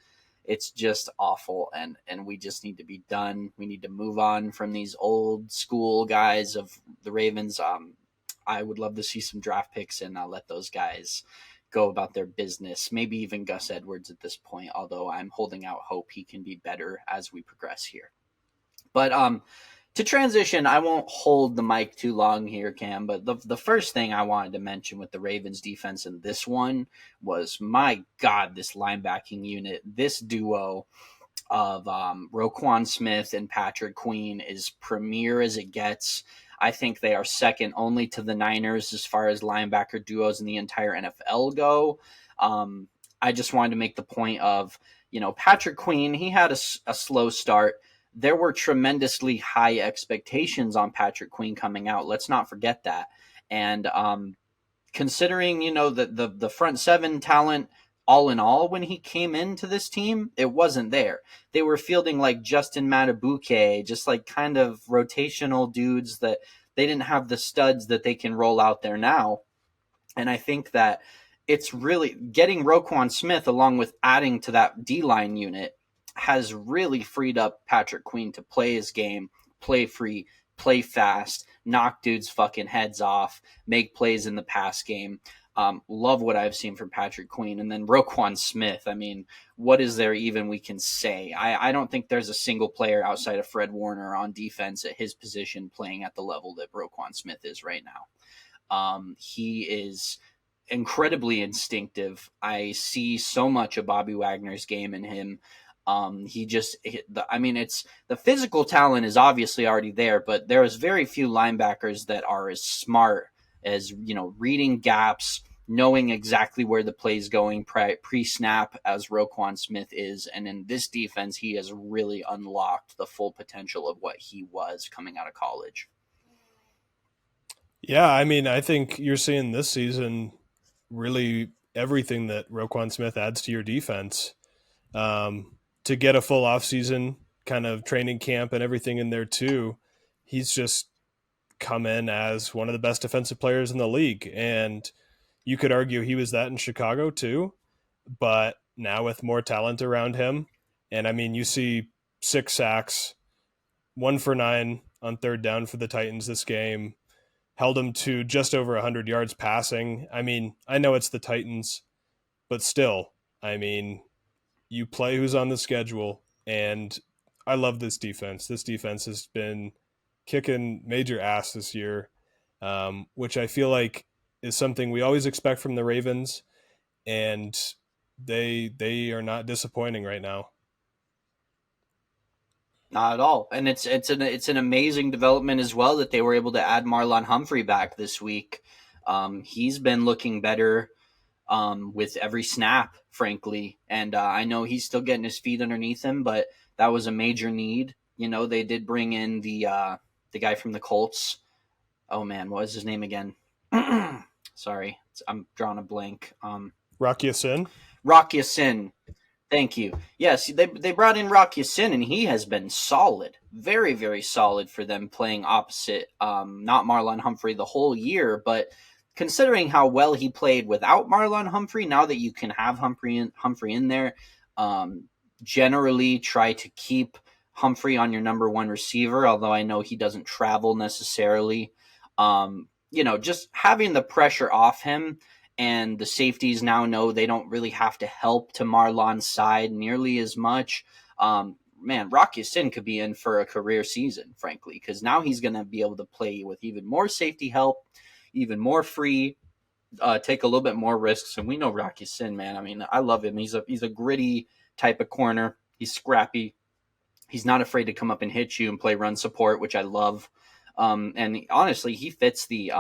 awful, and we just need to be done. We need to move on from these old school guys of the Ravens. I would love to see some draft picks and let those guys go about their business. Maybe even Gus Edwards at this point, although I'm holding out hope he can be better as we progress here. But to transition, I won't hold the mic too long here, Cam, but the first thing I wanted to mention with the Ravens defense in this one was, my God, this linebacking unit, this duo of Roquan Smith and Patrick Queen is premier as it gets. I think they are second only to the Niners as far as linebacker duos in the entire NFL go. I just wanted to make the point of, Patrick Queen, he had a slow start. There were tremendously high expectations on Patrick Queen coming out. Let's not forget that. And considering, the front seven talent all in all when he came into this team, it wasn't there. They were fielding like Justin Matabuke, just like kind of rotational dudes that they didn't have the studs that they can roll out there now. And I think that it's really getting Roquan Smith along with adding to that D-line unit has really freed up Patrick Queen to play his game, play free, play fast, knock dudes' fucking heads off, make plays in the pass game. Love what I've seen from Patrick Queen. And then Roquan Smith, I mean, what is there even we can say? I don't think there's a single player outside of Fred Warner on defense at his position playing at the level that Roquan Smith is right now. He is incredibly instinctive. I see so much of Bobby Wagner's game in him. It's the physical talent is obviously already there, but there is very few linebackers that are as smart as, reading gaps, knowing exactly where the play is going pre-snap as Roquan Smith is. And in this defense, he has really unlocked the full potential of what he was coming out of college. Yeah, I mean, I think you're seeing this season really everything that Roquan Smith adds to your defense. To get a full offseason kind of training camp and everything in there too, he's just come in as one of the best defensive players in the league. And you could argue he was that in Chicago too, but now with more talent around him. And I mean, you see 6 sacks, 1 for 9 on third down for the Titans this game, held them to just over 100 yards passing. I mean, I know it's the Titans, but still, I mean, you play who's on the schedule, and I love this defense. This defense has been kicking major ass this year, which I feel like is something we always expect from the Ravens, and they are not disappointing right now. Not at all. And it's an amazing development as well that they were able to add Marlon Humphrey back this week. He's been looking better with every snap, frankly. And I know he's still getting his feet underneath him, but that was a major need. They did bring in the guy from the Colts. Oh man, what was his name again? Sorry, I'm drawing a blank. Rock Ya-Sin? Rock Ya-Sin. Thank you. Yes, they brought in Rock Ya-Sin, and he has been solid. Very, very solid for them playing opposite, not Marlon Humphrey the whole year, but considering how well he played without Marlon Humphrey, now that you can have Humphrey in there, um, generally try to keep Humphrey on your number one receiver, although I know he doesn't travel necessarily. Just having the pressure off him, and the safeties now know they don't really have to help to Marlon's side nearly as much. Man, Rocky Sin could be in for a career season, frankly, because now he's going to be able to play with even more safety help, even more free, take a little bit more risks. And we know Rocky Sin, man. I mean, I love him. He's a gritty type of corner. He's scrappy. He's not afraid to come up and hit you and play run support, which I love. And honestly, he fits the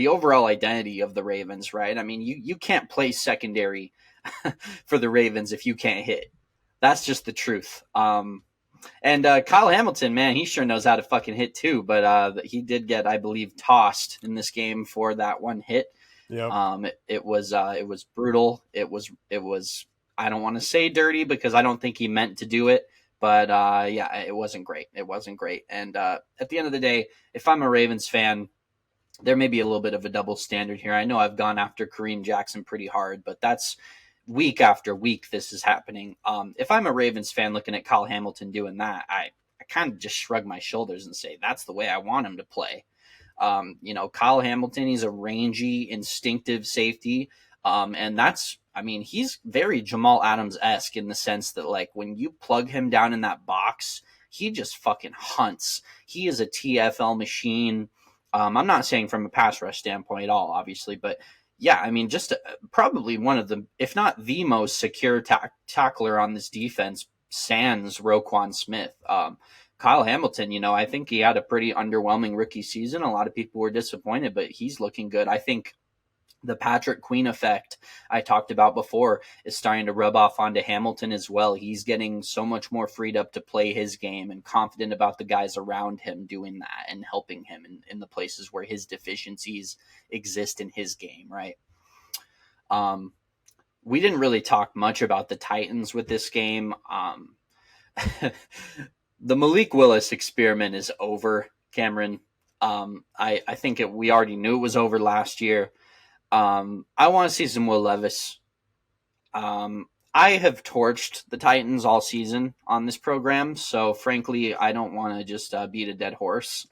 overall identity of the Ravens, right? I mean, you can't play secondary for the Ravens if you can't hit. That's just the truth. And Kyle Hamilton, man, he sure knows how to fucking hit too. But he did get, I believe, tossed in this game for that one hit. Yep. It was brutal. It was I don't want to say dirty because I don't think he meant to do it. But yeah, it wasn't great. It wasn't great. And at the end of the day, if I'm a Ravens fan, there may be a little bit of a double standard here. I know I've gone after Kareem Jackson pretty hard, but that's week after week this is happening. If I'm a Ravens fan looking at Kyle Hamilton doing that, I kind of just shrug my shoulders and say that's the way I want him to play. Kyle Hamilton, he's a rangy, instinctive safety. And he's very Jamal Adams-esque in the sense that, like, when you plug him down in that box, he just fucking hunts. He is a TFL machine. I'm not saying from a pass rush standpoint at all, obviously, but yeah, I mean, just probably one of the, if not the most secure tackler on this defense, sans Roquan Smith. Kyle Hamilton, I think he had a pretty underwhelming rookie season. A lot of people were disappointed, but he's looking good. I think the Patrick Queen effect I talked about before is starting to rub off onto Hamilton as well. He's getting so much more freed up to play his game and confident about the guys around him doing that and helping him in the places where his deficiencies exist in his game, right? We didn't really talk much about the Titans with this game. The Malik Willis experiment is over, Cameron. I think we already knew it was over last year. I want to see some Will Levis. I have torched the Titans all season on this program, so frankly, I don't want to just beat a dead horse.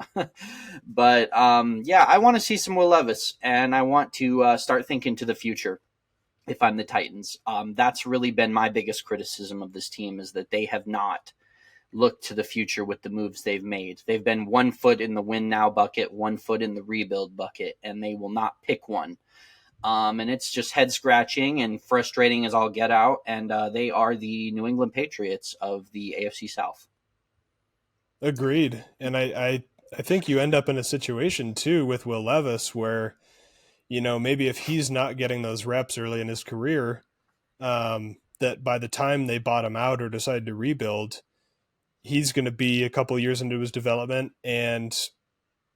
But yeah, I want to see some Will Levis, and I want to start thinking to the future if I'm the Titans. That's really been my biggest criticism of this team, is that they have not looked to the future with the moves they've made. They've been 1 foot in the win now bucket, 1 foot in the rebuild bucket, and they will not pick one. And it's just head scratching and frustrating as all get out. And they are the New England Patriots of the AFC South. Agreed. And I think you end up in a situation too with Will Levis where, maybe if he's not getting those reps early in his career, that by the time they bottom out or decide to rebuild, he's going to be a couple years into his development and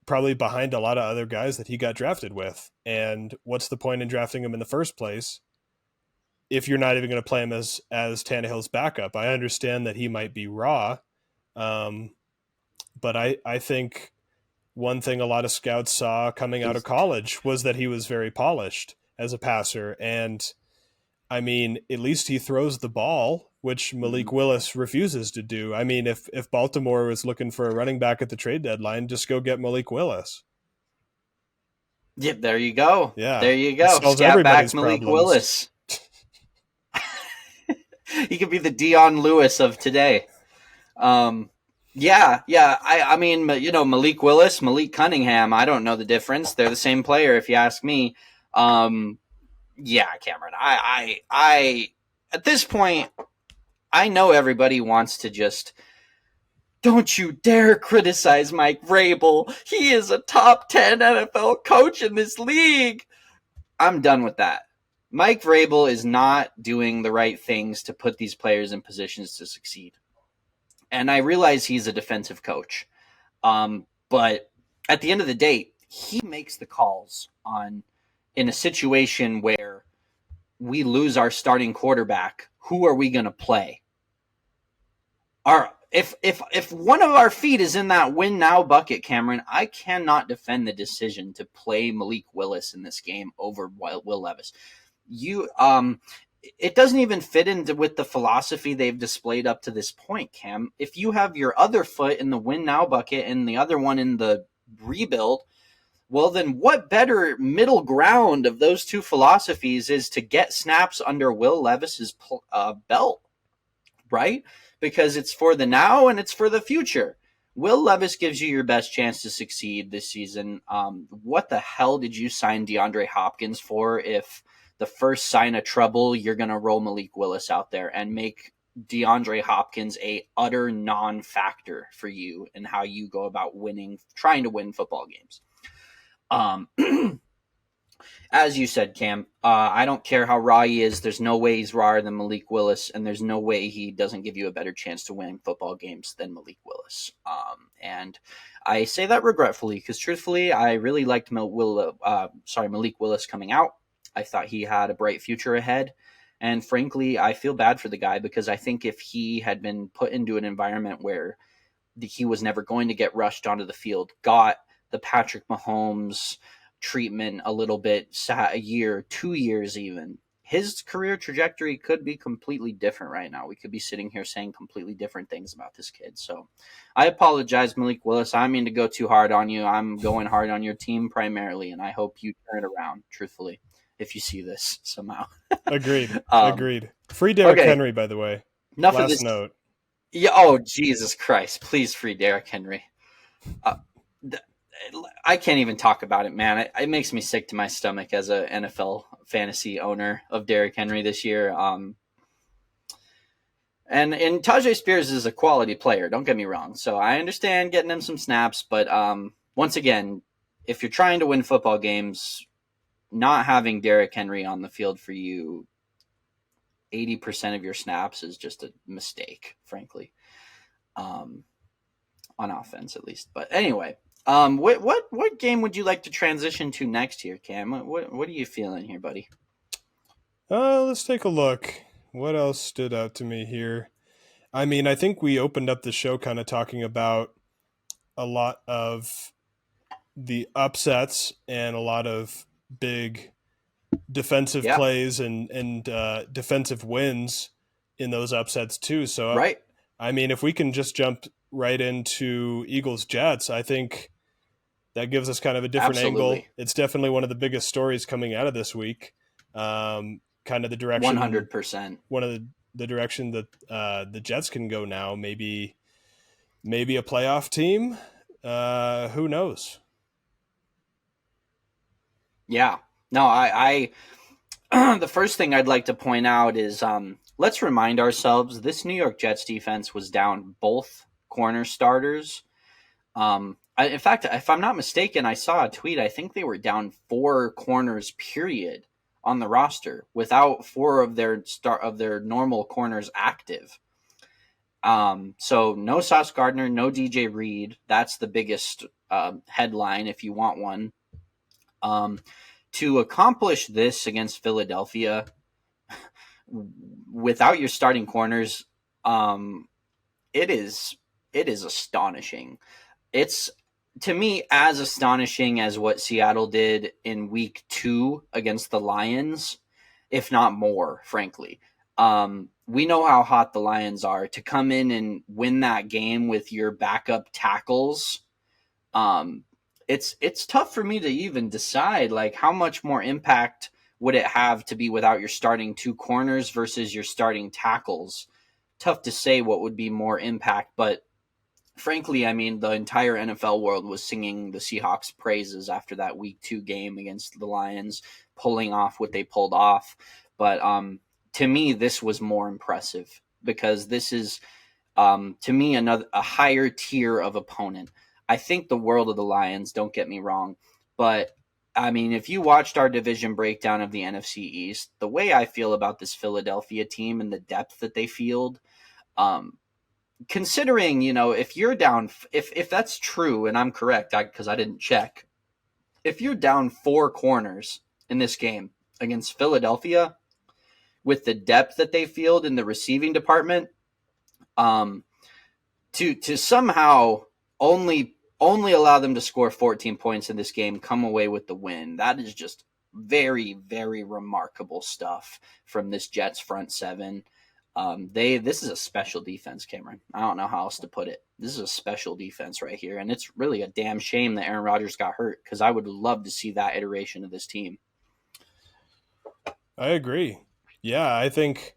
probably behind a lot of other guys that he got drafted with. And what's the point in drafting him in the first place if you're not even going to play him as Tannehill's backup? I understand that he might be raw, but I think one thing a lot of scouts saw coming out of college was that he was very polished as a passer. And I mean, at least he throws the ball, which Malik Willis refuses to do. I mean, if Baltimore was looking for a running back at the trade deadline, just go get Malik Willis. Yep, there you go. Yeah, there you go. Scat back Malik Willis. He could be the Dion Lewis of today. Yeah. I mean, Malik Willis, Malik Cunningham. I don't know the difference. They're the same player, if you ask me. Yeah, Cameron. I at this point, I know everybody wants to just, don't you dare criticize Mike Vrabel. He is a top 10 NFL coach in this league. I'm done with that. Mike Vrabel is not doing the right things to put these players in positions to succeed. And I realize he's a defensive coach. But at the end of the day, he makes the calls in a situation where we lose our starting quarterback. Who are we going to play? if one of our feet is in that win now bucket, Cameron, I cannot defend the decision to play Malik Willis in this game over Will Levis. It doesn't even fit into with the philosophy they've displayed up to this point, Cam. If you have your other foot in the win now bucket and the other one in the rebuild, well, then what better middle ground of those two philosophies is to get snaps under Will Levis's belt, right? Because it's for the now and it's for the future. Will Levis gives you your best chance to succeed this season. What the hell did you sign DeAndre Hopkins for if the first sign of trouble, you're going to roll Malik Willis out there and make DeAndre Hopkins a utter non-factor for you in how you go about trying to win football games? As you said, Cam, I don't care how raw he is. There's no way he's rawer than Malik Willis, and there's no way he doesn't give you a better chance to win football games than Malik Willis. And I say that regretfully because, truthfully, I really liked Malik Willis coming out. I thought he had a bright future ahead. And frankly, I feel bad for the guy because I think if he had been put into an environment where he was never going to get rushed onto the field, got the Patrick Mahomes treatment a little bit, a year, 2 years even, his career trajectory could be completely different right now. We could be sitting here saying completely different things about this kid. So I apologize, Malik Willis. I mean to go too hard on you. I'm going hard on your team primarily, and I hope you turn it around, truthfully, if you see this somehow. Agreed. Agreed. Free Derrick Henry, by the way. Enough Last of this. note. Yeah. Oh, Jesus Christ. Please free Derrick Henry. I can't even talk about it, man. It makes me sick to my stomach as a NFL fantasy owner of Derrick Henry this year. And Tajay Spears is a quality player. Don't get me wrong. So I understand getting him some snaps, but once again, if you're trying to win football games, not having Derrick Henry on the field for you 80% of your snaps is just a mistake, frankly, on offense at least. But anyway. What game would you like to transition to next here, Cam? What are you feeling here, buddy? Let's take a look. What else stood out to me here? I mean, I think we opened up the show kind of talking about a lot of the upsets and a lot of big defensive plays and defensive wins in those upsets too. So, right. I mean, if we can just jump right into Eagles-Jets, I think that gives us kind of a different angle. It's definitely one of the biggest stories coming out of this week. Kind of the direction, 100%. One of the direction that the Jets can go now. Maybe a playoff team. Who knows? Yeah. No, I the first thing I'd like to point out is let's remind ourselves this New York Jets defense was down both corner starters. In fact, if I'm not mistaken, I saw a tweet. I think they were down 4 corners, period, on the roster without 4 of their normal corners active. So no Sauce Gardner, no DJ Reed. That's the biggest headline if you want one. To accomplish this against Philadelphia without your starting corners, it is astonishing. It's, to me, as astonishing as what Seattle did in week 2 against the Lions, if not more, frankly. We know how hot the Lions are. To come in and win that game with your backup tackles, it's tough for me to even decide, like, how much more impact would it have to be without your starting 2 corners versus your starting tackles. Tough to say what would be more impact, but frankly, I mean, the entire NFL world was singing the Seahawks' praises after that week 2 game against the Lions, pulling off what they pulled off. But to me, this was more impressive because this is, to me, a higher tier of opponent. I think the world of the Lions, don't get me wrong, but I mean, if you watched our division breakdown of the NFC East, the way I feel about this Philadelphia team and the depth that they field, considering, if you're down, if that's true, and I'm correct, because I didn't check, if you're down 4 corners in this game against Philadelphia, with the depth that they field in the receiving department, to somehow only allow them to score 14 points in this game, come away with the win. That is just very, very remarkable stuff from this Jets front seven. This is a special defense, Cameron. I don't know how else to put it. This is a special defense right here, and it's really a damn shame that Aaron Rodgers got hurt, because I would love to see that iteration of this team. I agree. Yeah, I think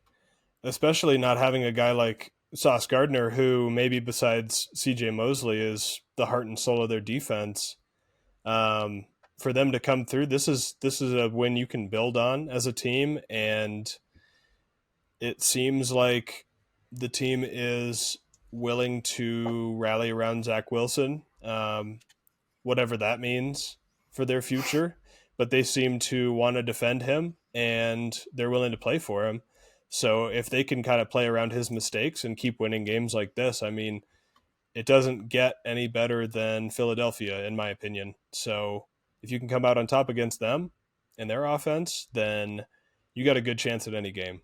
especially not having a guy like Sauce Gardner, who maybe besides C.J. Mosley is the heart and soul of their defense. For them to come through, this is a win you can build on as a team, and it seems like the team is willing to rally around Zach Wilson, whatever that means for their future. But they seem to want to defend him, and they're willing to play for him. So if they can kind of play around his mistakes and keep winning games like this, I mean, it doesn't get any better than Philadelphia, in my opinion. So if you can come out on top against them and their offense, then you got a good chance at any game.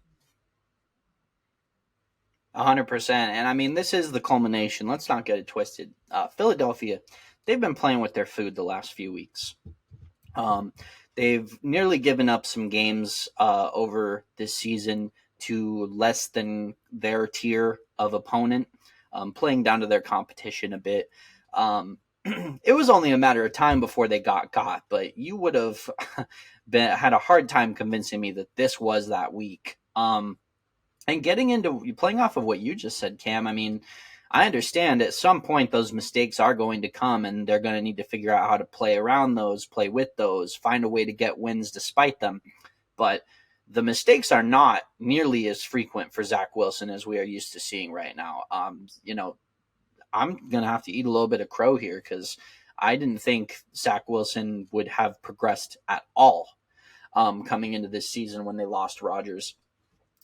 100%. And I mean, this is the culmination. Let's not get it twisted. Philadelphia, they've been playing with their food the last few weeks. They've nearly given up some games over this season to less than their tier of opponent, playing down to their competition a bit. It was only a matter of time before they got, but you would have had a hard time convincing me that this was that week. And getting into playing off of what you just said, Cam, I mean, I understand at some point those mistakes are going to come, and they're going to need to figure out how to play around those, play with those, find a way to get wins despite them. But the mistakes are not nearly as frequent for Zach Wilson as we are used to seeing right now. I'm going to have to eat a little bit of crow here, because I didn't think Zach Wilson would have progressed at all coming into this season when they lost Rodgers.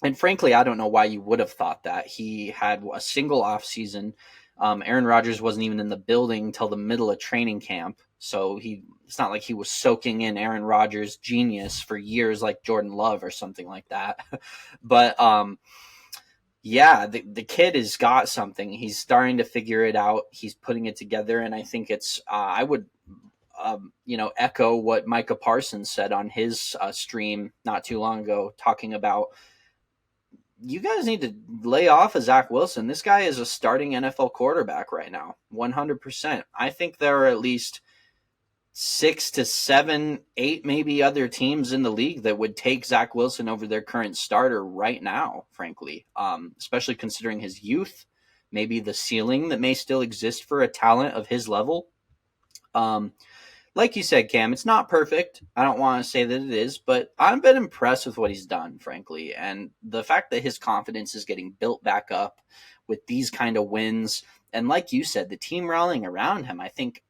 And frankly, I don't know why you would have thought that. He had a single off season. Aaron Rodgers wasn't even in the building till the middle of training camp. So it's not like he was soaking in Aaron Rodgers' genius for years like Jordan Love or something like that. But yeah, the kid has got something. He's starting to figure it out. He's putting it together. And I think it's, I would, echo what Micah Parsons said on his stream not too long ago, talking about, you guys need to lay off of Zach Wilson. This guy is a starting NFL quarterback right now, 100%. I think there are at least 6 to 7, 8 maybe other teams in the league that would take Zach Wilson over their current starter right now, frankly, especially considering his youth, maybe the ceiling that may still exist for a talent of his level. Like you said, Cam, it's not perfect. I don't want to say that it is, but I've been impressed with what he's done, frankly. And the fact that his confidence is getting built back up with these kind of wins, and like you said, the team rallying around him, I think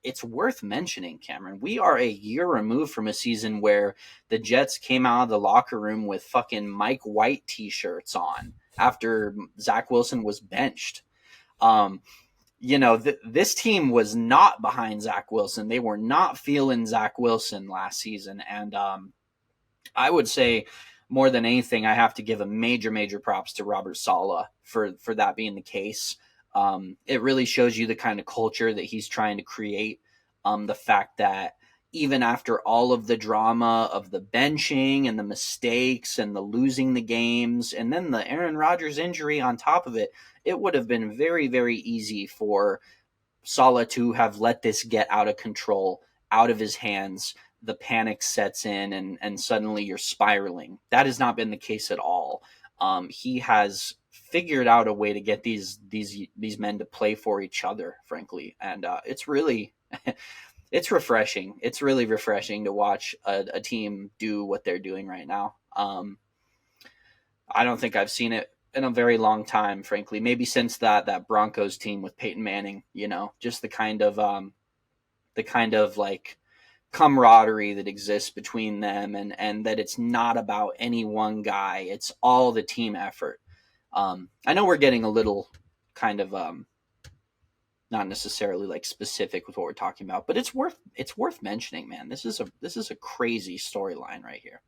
it's worth mentioning, Cameron. We are a year removed from a season where the Jets came out of the locker room with fucking Mike White t-shirts on after Zach Wilson was benched. This team was not behind Zach Wilson. They were not feeling Zach Wilson last season. And I would say more than anything, I have to give a major, major props to Robert Saleh for that being the case. It really shows you the kind of culture that he's trying to create. The fact that even after all of the drama of the benching and the mistakes and the losing the games and then the Aaron Rodgers injury on top of it, it would have been very, very easy for Saleh to have let this get out of control, out of his hands. The panic sets in and suddenly you're spiraling. That has not been the case at all. He has figured out a way to get these men to play for each other, frankly. And it's really... it's refreshing. It's really refreshing to watch a team do what they're doing right now. I don't think I've seen it in a very long time, frankly. Maybe since that Broncos team with Peyton Manning. Just the kind of like camaraderie that exists between them, and that it's not about any one guy. It's all the team effort. I know we're getting a little kind of not necessarily like specific with what we're talking about, but it's worth mentioning, man. This is a crazy storyline right here.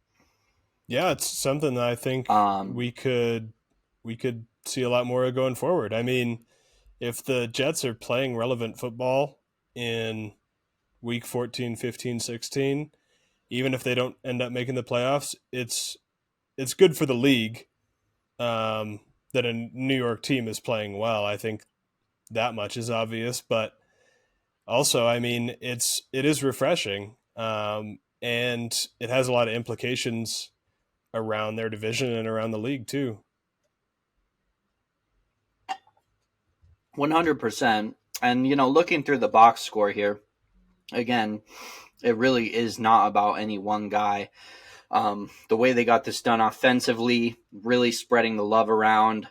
Yeah, it's something that I think we could see a lot more going forward. I mean, if the Jets are playing relevant football in week 14, 15, 16, even if they don't end up making the playoffs, it's good for the league that a New York team is playing well. I think that much is obvious, but also, I mean, it is refreshing, and it has a lot of implications around their division and around the league too. 100%. And, looking through the box score here, again, it really is not about any one guy. The way they got this done offensively, really spreading the love around.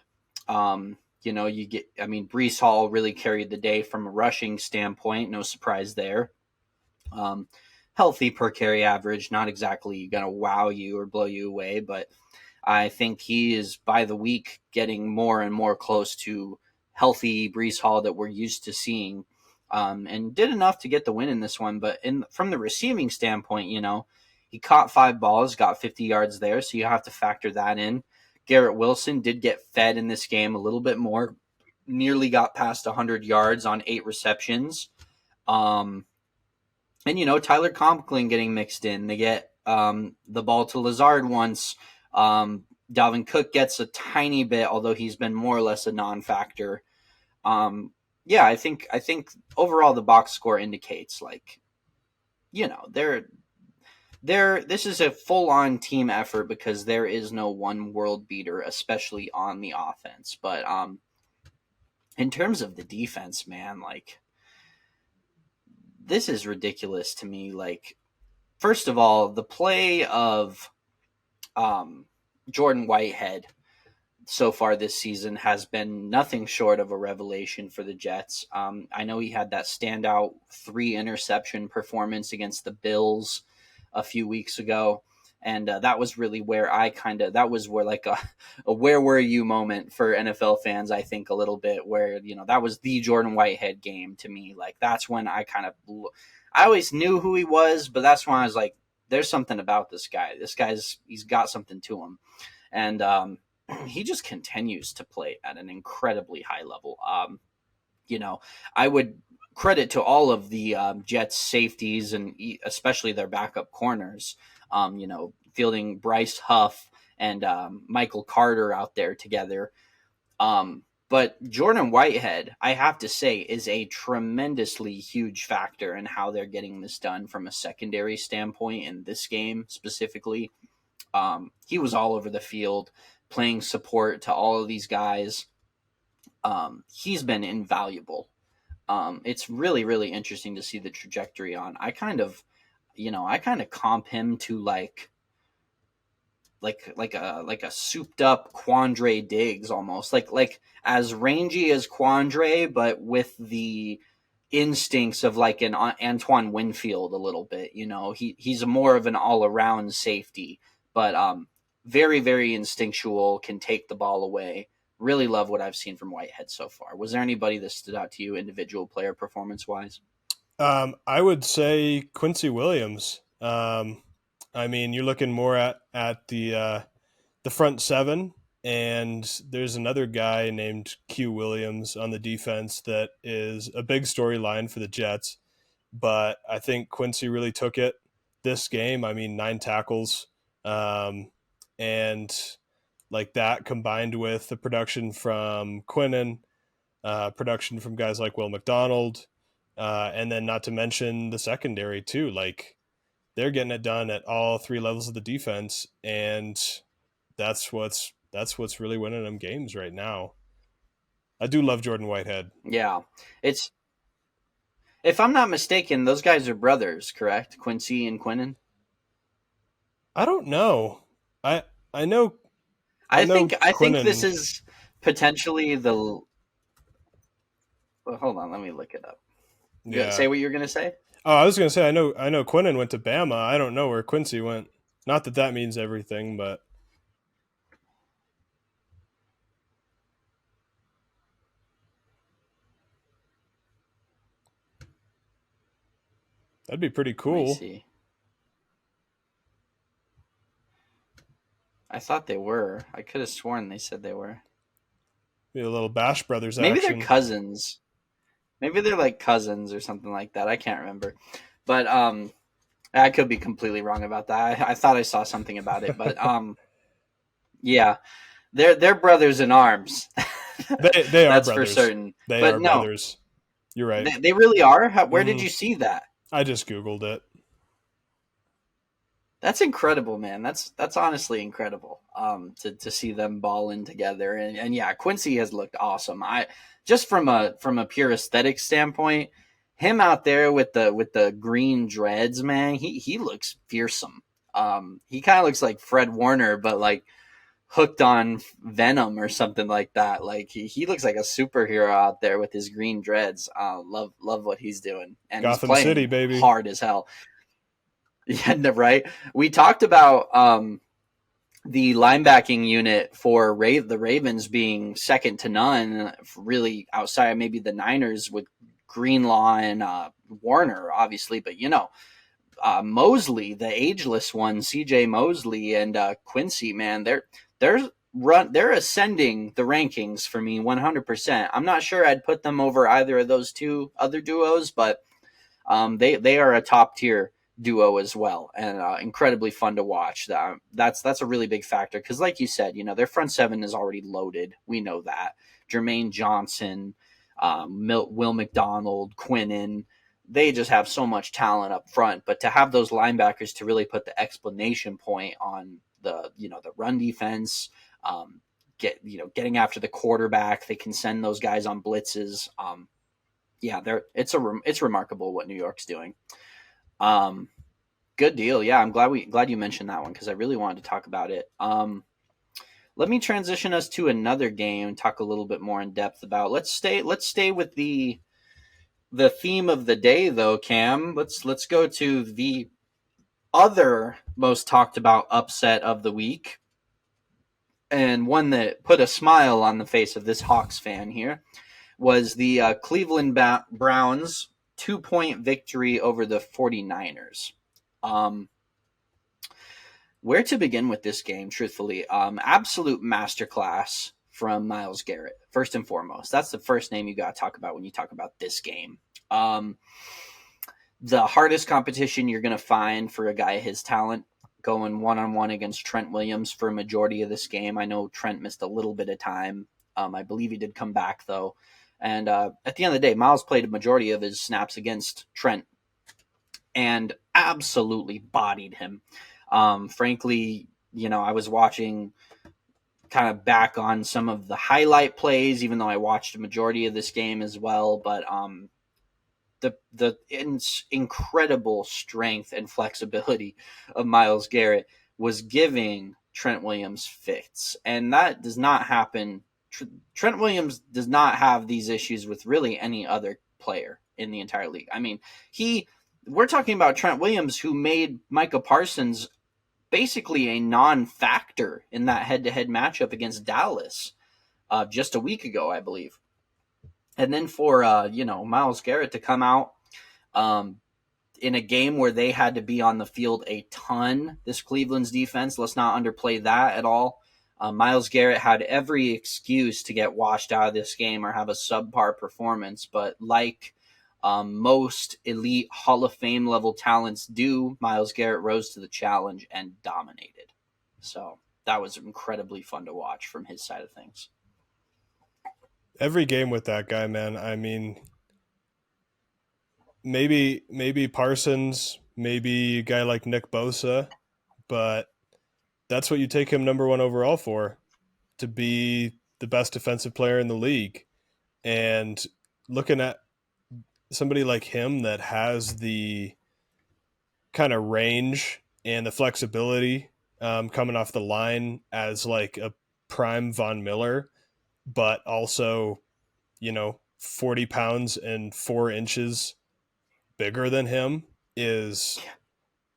Brees Hall really carried the day from a rushing standpoint. No surprise there. Um, Healthy per carry average, not exactly going to wow you or blow you away, but I think he is by the week getting more and more close to healthy Brees Hall that we're used to seeing, and did enough to get the win in this one. But from the receiving standpoint, he caught 5 balls, got 50 yards there, so you have to factor that in. Garrett Wilson did get fed in this game a little bit more, nearly got past 100 yards on 8 receptions. And Tyler Conklin getting mixed in. They get the ball to Lazard once. Dalvin Cook gets a tiny bit, although he's been more or less a non-factor. I think overall the box score indicates this is a full-on team effort because there is no one world beater, especially on the offense. But in terms of the defense, man, this is ridiculous to me. First of all, the play of Jordan Whitehead so far this season has been nothing short of a revelation for the Jets. I know he had that standout 3 interception performance against the Bills a few weeks ago. And that was really where that was where a where were you moment for NFL fans, I think, a little bit, where, that was the Jordan Whitehead game to me. That's when I always knew who he was, but that's when I was like, there's something about this guy. He's got something to him. And he just continues to play at an incredibly high level. I would credit to all of the Jets safeties and especially their backup corners, fielding Bryce Huff and Michael Carter out there together. But Jordan Whitehead, I have to say, is a tremendously huge factor in how they're getting this done from a secondary standpoint in this game specifically. He was all over the field playing support to all of these guys. He's been invaluable. It's really, really interesting to see the trajectory on. I kind of comp him to like a souped up Quandre Diggs almost, like as rangy as Quandre, but with the instincts of like an Antoine Winfield a little bit. He's more of an all around safety, but very, very instinctual, can take the ball away. Really love what I've seen from Whitehead so far. Was there anybody that stood out to you, individual player performance wise? I would say Quincy Williams. I mean, you're looking more at the front 7, and there's another guy named Q Williams on the defense that is a big storyline for the Jets. But I think Quincy really took it this game. I mean, 9 tackles, and like that combined with the production from Quinnen, production from guys like Will McDonald, and then not to mention the secondary too. Like they're getting it done at all 3 levels of the defense, and that's what's really winning them games right now. I do love Jordan Whitehead. Yeah, it's if I'm not mistaken, those guys are brothers, correct? Quincy and Quinnen. I don't know. I I know I think this Quinnen. is potentially the. Well, hold on, let me look it up. Yeah. Say what you're gonna say. Oh, I was gonna say I know Quinnen went to Bama. I don't know where Quincy went. Not that that means everything, but that'd be pretty Let me cool. see. I thought they were. I could have sworn they said they were. Be a little Bash Brothers Maybe they're action. cousins. Maybe they're like cousins or something like that. I can't remember. But I could be completely wrong about that. I thought I saw something about it, but yeah, they're brothers in arms. They are That's for brothers. certain. They But are no, brothers. You're right. they really are. Where did Mm, you see that? I just Googled it. That's incredible, man. That's honestly incredible. To see them balling together, and yeah, Quincy has looked awesome. I just from a pure aesthetic standpoint, him out there with the green dreads, man, he looks fearsome. He kind of looks like Fred Warner, but like hooked on Venom or something like that. Like he looks like a superhero out there with his green dreads. Love what he's doing, and he's Gotham City, playing baby. hard as hell. Yeah, right. We talked about the linebacking unit for the Ravens being second to none, really outside of maybe the Niners with Greenlaw and Warner, obviously. But Mosley, the ageless one, C.J. Mosley and Quincy, man, they're ascending the rankings for me 100%. I'm not sure I'd put them over either of those two other duos, but they are a top tier duo as well, and incredibly fun to watch. That's a really big factor because, like you said, their front seven is already loaded. We know that Jermaine Johnson, Will McDonald, Quinnen. They just have so much talent up front, but to have those linebackers to really put the explanation point on the run defense, getting after the quarterback, they can send those guys on blitzes. Yeah, it's remarkable what New York's doing. Good deal. Yeah, I'm glad you mentioned that one because I really wanted to talk about it. Let me transition us to another game and talk a little bit more in depth about. Let's stay with the theme of the day though, Cam. Let's go to the other most talked about upset of the week, and one that put a smile on the face of this Hawks fan here was the Cleveland Browns 2-point victory over the 49ers. Where to begin with this game, truthfully? Absolute masterclass from Myles Garrett, first and foremost. That's the first name you got to talk about when you talk about this game. The hardest competition you're going to find for a guy his talent, going one-on-one against Trent Williams for a majority of this game. I know Trent missed a little bit of time. I believe he did come back, though. And at the end of the day, Myles played a majority of his snaps against Trent and absolutely bodied him. Frankly, I was watching kind of back on some of the highlight plays, even though I watched a majority of this game as well. But the incredible strength and flexibility of Myles Garrett was giving Trent Williams fits, and that does not happen. Trent Williams does not have these issues with really any other player in the entire league. I mean, we're talking about Trent Williams, who made Micah Parsons basically a non-factor in that head-to-head matchup against Dallas just a week ago, I believe. And then for Myles Garrett to come out in a game where they had to be on the field a ton, this Cleveland's defense, let's not underplay that at all. Myles Garrett had every excuse to get washed out of this game or have a subpar performance, but like most elite Hall of Fame level talents do, Myles Garrett rose to the challenge and dominated. So that was incredibly fun to watch from his side of things. Every game with that guy, man. I mean, maybe Parsons, maybe a guy like Nick Bosa, but that's what you take him number one overall for, to be the best defensive player in the league. And looking at somebody like him that has the kind of range and the flexibility coming off the line as like a prime Von Miller, but also, 40 pounds and 4 inches bigger than him is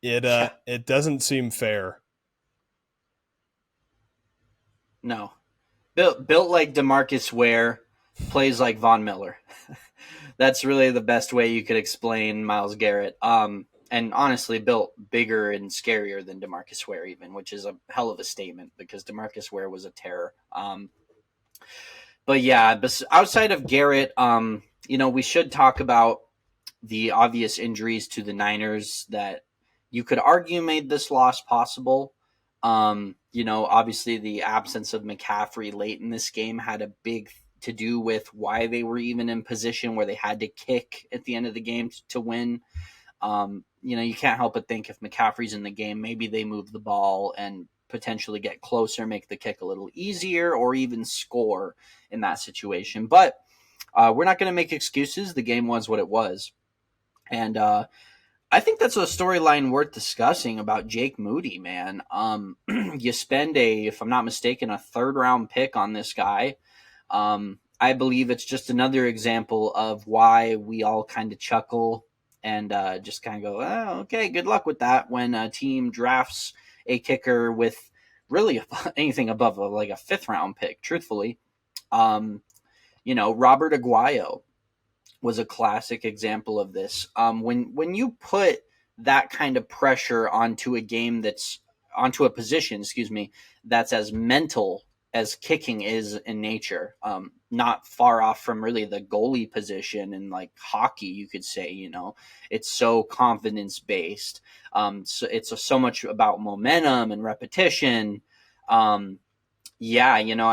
it. It doesn't seem fair. No, built like DeMarcus Ware, plays like Von Miller. That's really the best way you could explain Myles Garrett. And honestly, built bigger and scarier than DeMarcus Ware, even, which is a hell of a statement because DeMarcus Ware was a terror. But yeah, outside of Garrett, we should talk about the obvious injuries to the Niners that you could argue made this loss possible. Obviously the absence of McCaffrey late in this game had a big to do with why they were even in position where they had to kick at the end of the game to win. You can't help but think if McCaffrey's in the game, maybe they move the ball and potentially get closer, make the kick a little easier, or even score in that situation. But we're not going to make excuses. The game was what it was. And I think that's a storyline worth discussing about Jake Moody, man. You spend if I'm not mistaken, a third round pick on this guy. I believe it's just another example of why we all kind of chuckle and just kind of go, oh, okay, good luck with that when a team drafts a kicker with really anything above like a fifth round pick, truthfully. Robert Aguayo was a classic example of this. When you put that kind of pressure onto a position, excuse me, that's as mental as kicking is in nature, not far off from really the goalie position in like hockey, you could say. It's so confidence based. So it's so much about momentum and repetition. I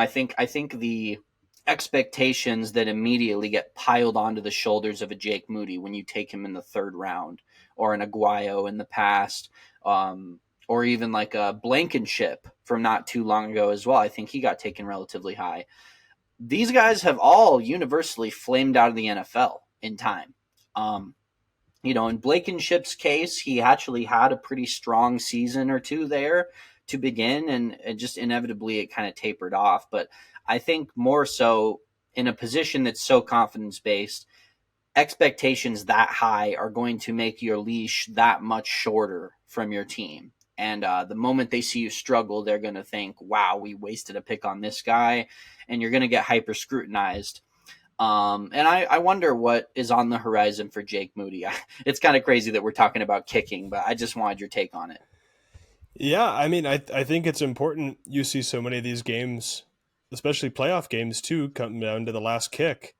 think the expectations that immediately get piled onto the shoulders of a Jake Moody when you take him in the third round, or an Aguayo in the past, or even like a Blankenship from not too long ago as well. I think he got taken relatively high. These guys have all universally flamed out of the NFL in time. In Blankenship's case, he actually had a pretty strong season or two there to begin, and just inevitably it kind of tapered off. But I think more so in a position that's so confidence based, expectations that high are going to make your leash that much shorter from your team. And the moment they see you struggle, they're going to think, wow, we wasted a pick on this guy. And you're going to get hyper scrutinized. And I wonder what is on the horizon for Jake Moody. It's kind of crazy that we're talking about kicking, but I just wanted your take on it. Yeah, I mean, I think it's important you see so many of these games, especially playoff games too, come down to the last kick.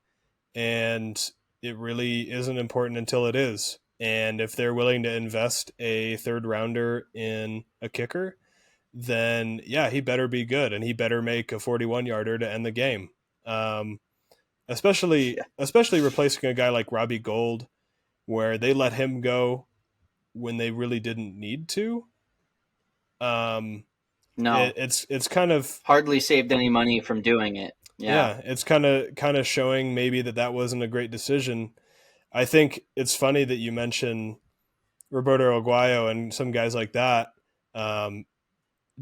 And it really isn't important until it is. And if they're willing to invest a third rounder in a kicker, then yeah, he better be good and he better make a 41 yarder to end the game. Especially Yeah. especially replacing a guy like Robbie Gould, where they let him go when they really didn't need to. Um, No, it's kind of hardly saved any money from doing it. Yeah. yeah, it's kind of showing maybe that wasn't a great decision. I think it's funny that you mention Roberto Aguayo and some guys like that. Um,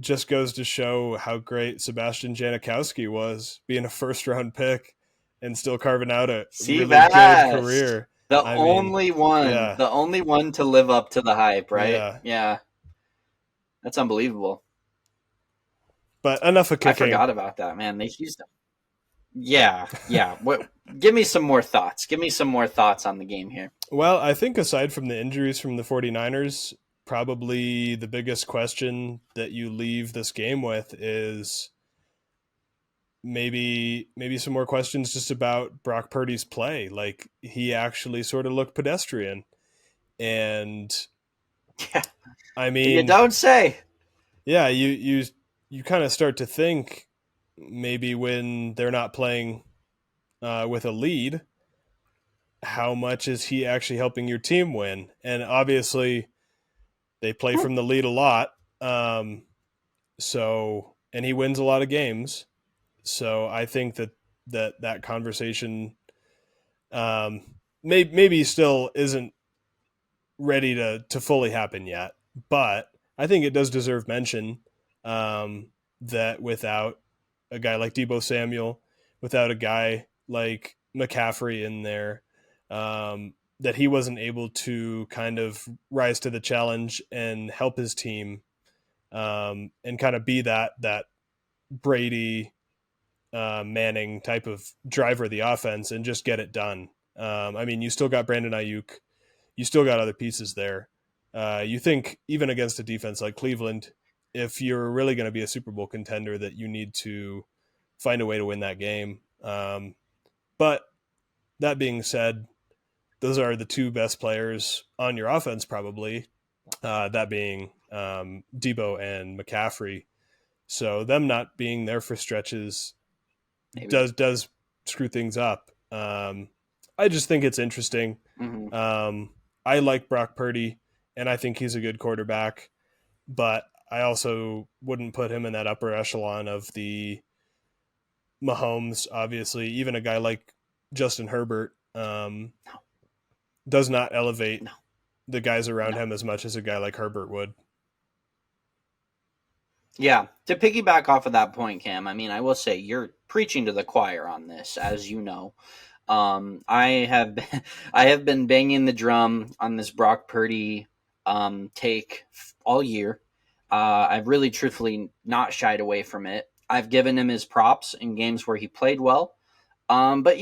just goes to show how great Sebastian Janikowski was, being a first round pick and still carving out a See really good that? career. The I mean, only one, yeah, the only one to live up to the hype, right? yeah. Yeah. That's unbelievable. But enough of I kicking. forgot about that, man. They used them. Yeah, yeah. Give me some more thoughts. Give me some more thoughts on the game here. Well, I think aside from the injuries from the 49ers, probably the biggest question that you leave this game with is maybe some more questions just about Brock Purdy's play. Like he actually sort of looked pedestrian. And Yeah, I you mean, don't say. yeah, you kind of start to think maybe when they're not playing with a lead, how much is he actually helping your team win? And obviously, they play from the lead a lot. And he wins a lot of games. So I think that conversation maybe still isn't ready to fully happen yet, but I think it does deserve mention that without a guy like Debo Samuel, without a guy like McCaffrey in there, that he wasn't able to kind of rise to the challenge and help his team, and kind of be that Brady Manning type of driver of the offense and just get it done. I mean, you still got Brandon Ayuk, you still got other pieces there. You think even against a defense like Cleveland, if you're really going to be a Super Bowl contender, that you need to find a way to win that game. But that being said, those are the two best players on your offense, probably. That being Debo and McCaffrey. So them not being there for stretches Maybe. does screw things up. I just think it's interesting. Mm-hmm. I like Brock Purdy, and I think he's a good quarterback, but I also wouldn't put him in that upper echelon of the Mahomes. Obviously, even a guy like Justin Herbert does not elevate No. the guys around No. him as much as a guy like Herbert would. Yeah, to piggyback off of that point, Cam, I mean, I will say you're preaching to the choir on this, as you know. I have been, I have been banging the drum on this Brock Purdy take all year. I've really, truthfully, not shied away from it. I've given him his props in games where he played well. But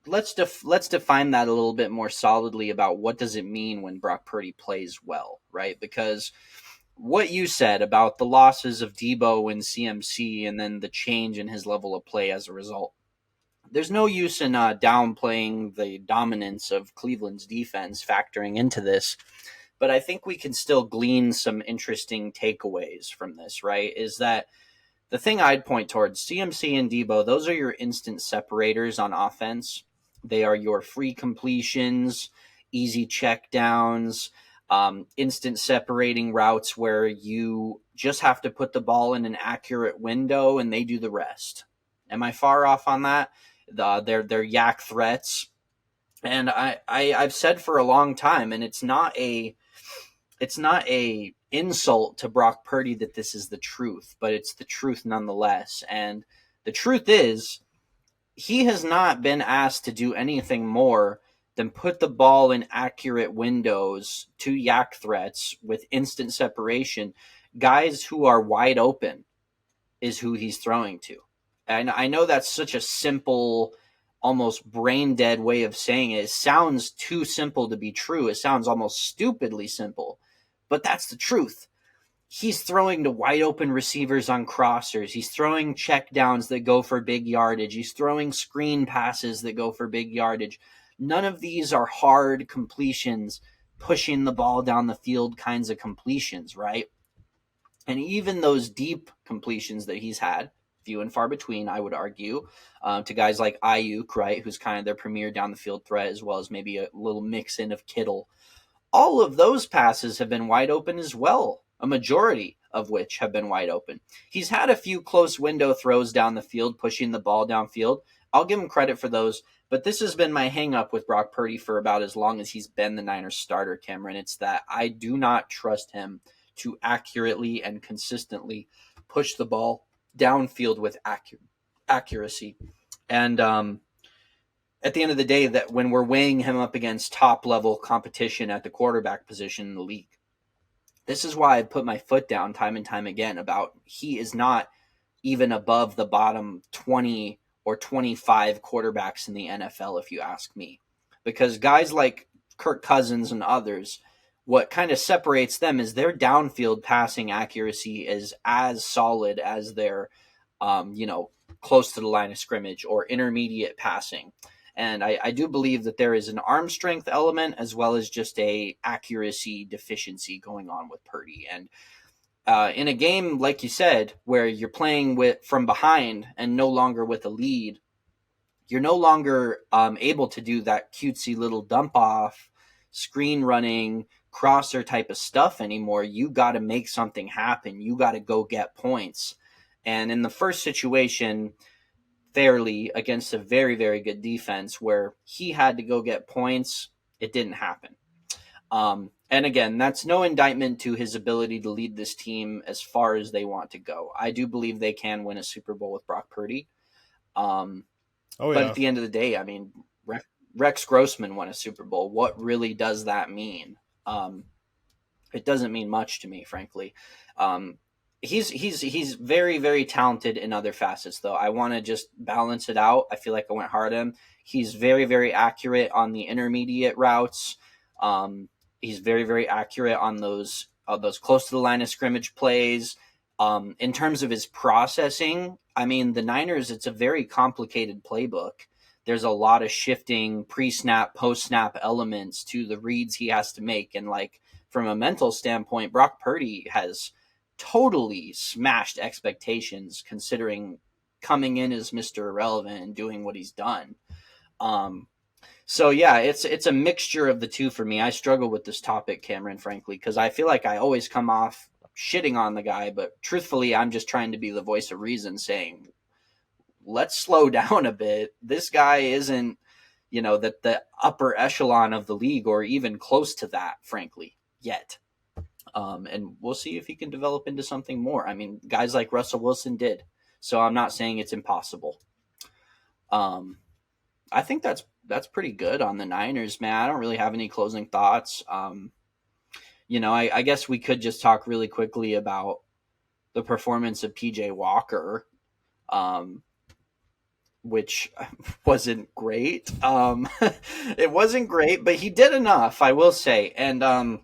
let's define that a little bit more solidly about what does it mean when Brock Purdy plays well, right? Because what you said about the losses of Debo and CMC and then the change in his level of play as a result. There's no use in downplaying the dominance of Cleveland's defense factoring into this, but I think we can still glean some interesting takeaways from this, right? Is that the thing I'd point towards CMC and Debo, those are your instant separators on offense. They are your free completions, easy check downs, instant separating routes where you just have to put the ball in an accurate window and they do the rest. Am I far off on that? They're yak threats. And I've said for a long time, and it's not a insult to Brock Purdy that this is the truth, but it's the truth nonetheless. And the truth is, he has not been asked to do anything more than put the ball in accurate windows to yak threats with instant separation. Guys who are wide open is who he's throwing to. And I know that's such a simple, almost brain dead way of saying it. It sounds too simple to be true. It sounds almost stupidly simple, but that's the truth. He's throwing to wide open receivers on crossers. He's throwing check downs that go for big yardage. He's throwing screen passes that go for big yardage. None of these are hard completions, pushing the ball down the field kinds of completions, right? And even those deep completions that he's had, few and far between, I would argue, to guys like Ayuk, right, who's kind of their premier down the field threat, as well as maybe a little mix in of Kittle. All of those passes have been wide open as well, a majority of which have been wide open. He's had a few close window throws down the field, pushing the ball downfield. I'll give him credit for those, but this has been my hang up with Brock Purdy for about as long as he's been the Niners starter, Cameron. It's that I do not trust him to accurately and consistently push the ball downfield with accuracy. And at the end of the day, that when we're weighing him up against top level competition at the quarterback position in the league, this is why I put my foot down time and time again about he is not even above the bottom 20 or 25 quarterbacks in the NFL, if you ask me. Because guys like Kirk Cousins and others, what kind of separates them is their downfield passing accuracy is as solid as their, close to the line of scrimmage or intermediate passing. And I do believe that there is an arm strength element as well as just a accuracy deficiency going on with Purdy. And in a game, like you said, where you're playing with from behind and no longer with a lead, you're no longer able to do that cutesy little dump off, screen running, crosser type of stuff anymore. You got to make something happen. You got to go get points. And in the first situation, fairly against a very, very good defense where he had to go get points, it didn't happen. And again, that's no indictment to his ability to lead this team as far as they want to go. I do believe they can win a Super Bowl with Brock Purdy. But at the end of the day, I mean, Rex Grossman won a Super Bowl. What really does that mean? It doesn't mean much to me, frankly. He's very, very talented in other facets, though. I want to just balance it out. I feel like I went hard on him. He's very, very accurate on the intermediate routes. He's very, very accurate on those close to the line of scrimmage plays. In terms of his processing, I mean, the Niners, it's a very complicated playbook. There's a lot of shifting pre-snap, post-snap elements to the reads he has to make. And like from a mental standpoint, Brock Purdy has totally smashed expectations considering coming in as Mr. Irrelevant and doing what he's done. So yeah, it's a mixture of the two for me. I struggle with this topic, Cameron, frankly, because I feel like I always come off shitting on the guy, but truthfully, I'm just trying to be the voice of reason, saying, let's slow down a bit. This guy isn't, the upper echelon of the league or even close to that, frankly, yet. And we'll see if he can develop into something more. I mean, guys like Russell Wilson did, so I'm not saying it's impossible. I think that's pretty good on the Niners, man. I don't really have any closing thoughts. I guess we could just talk really quickly about the performance of PJ Walker, which wasn't great. It wasn't great, but he did enough, I will say. And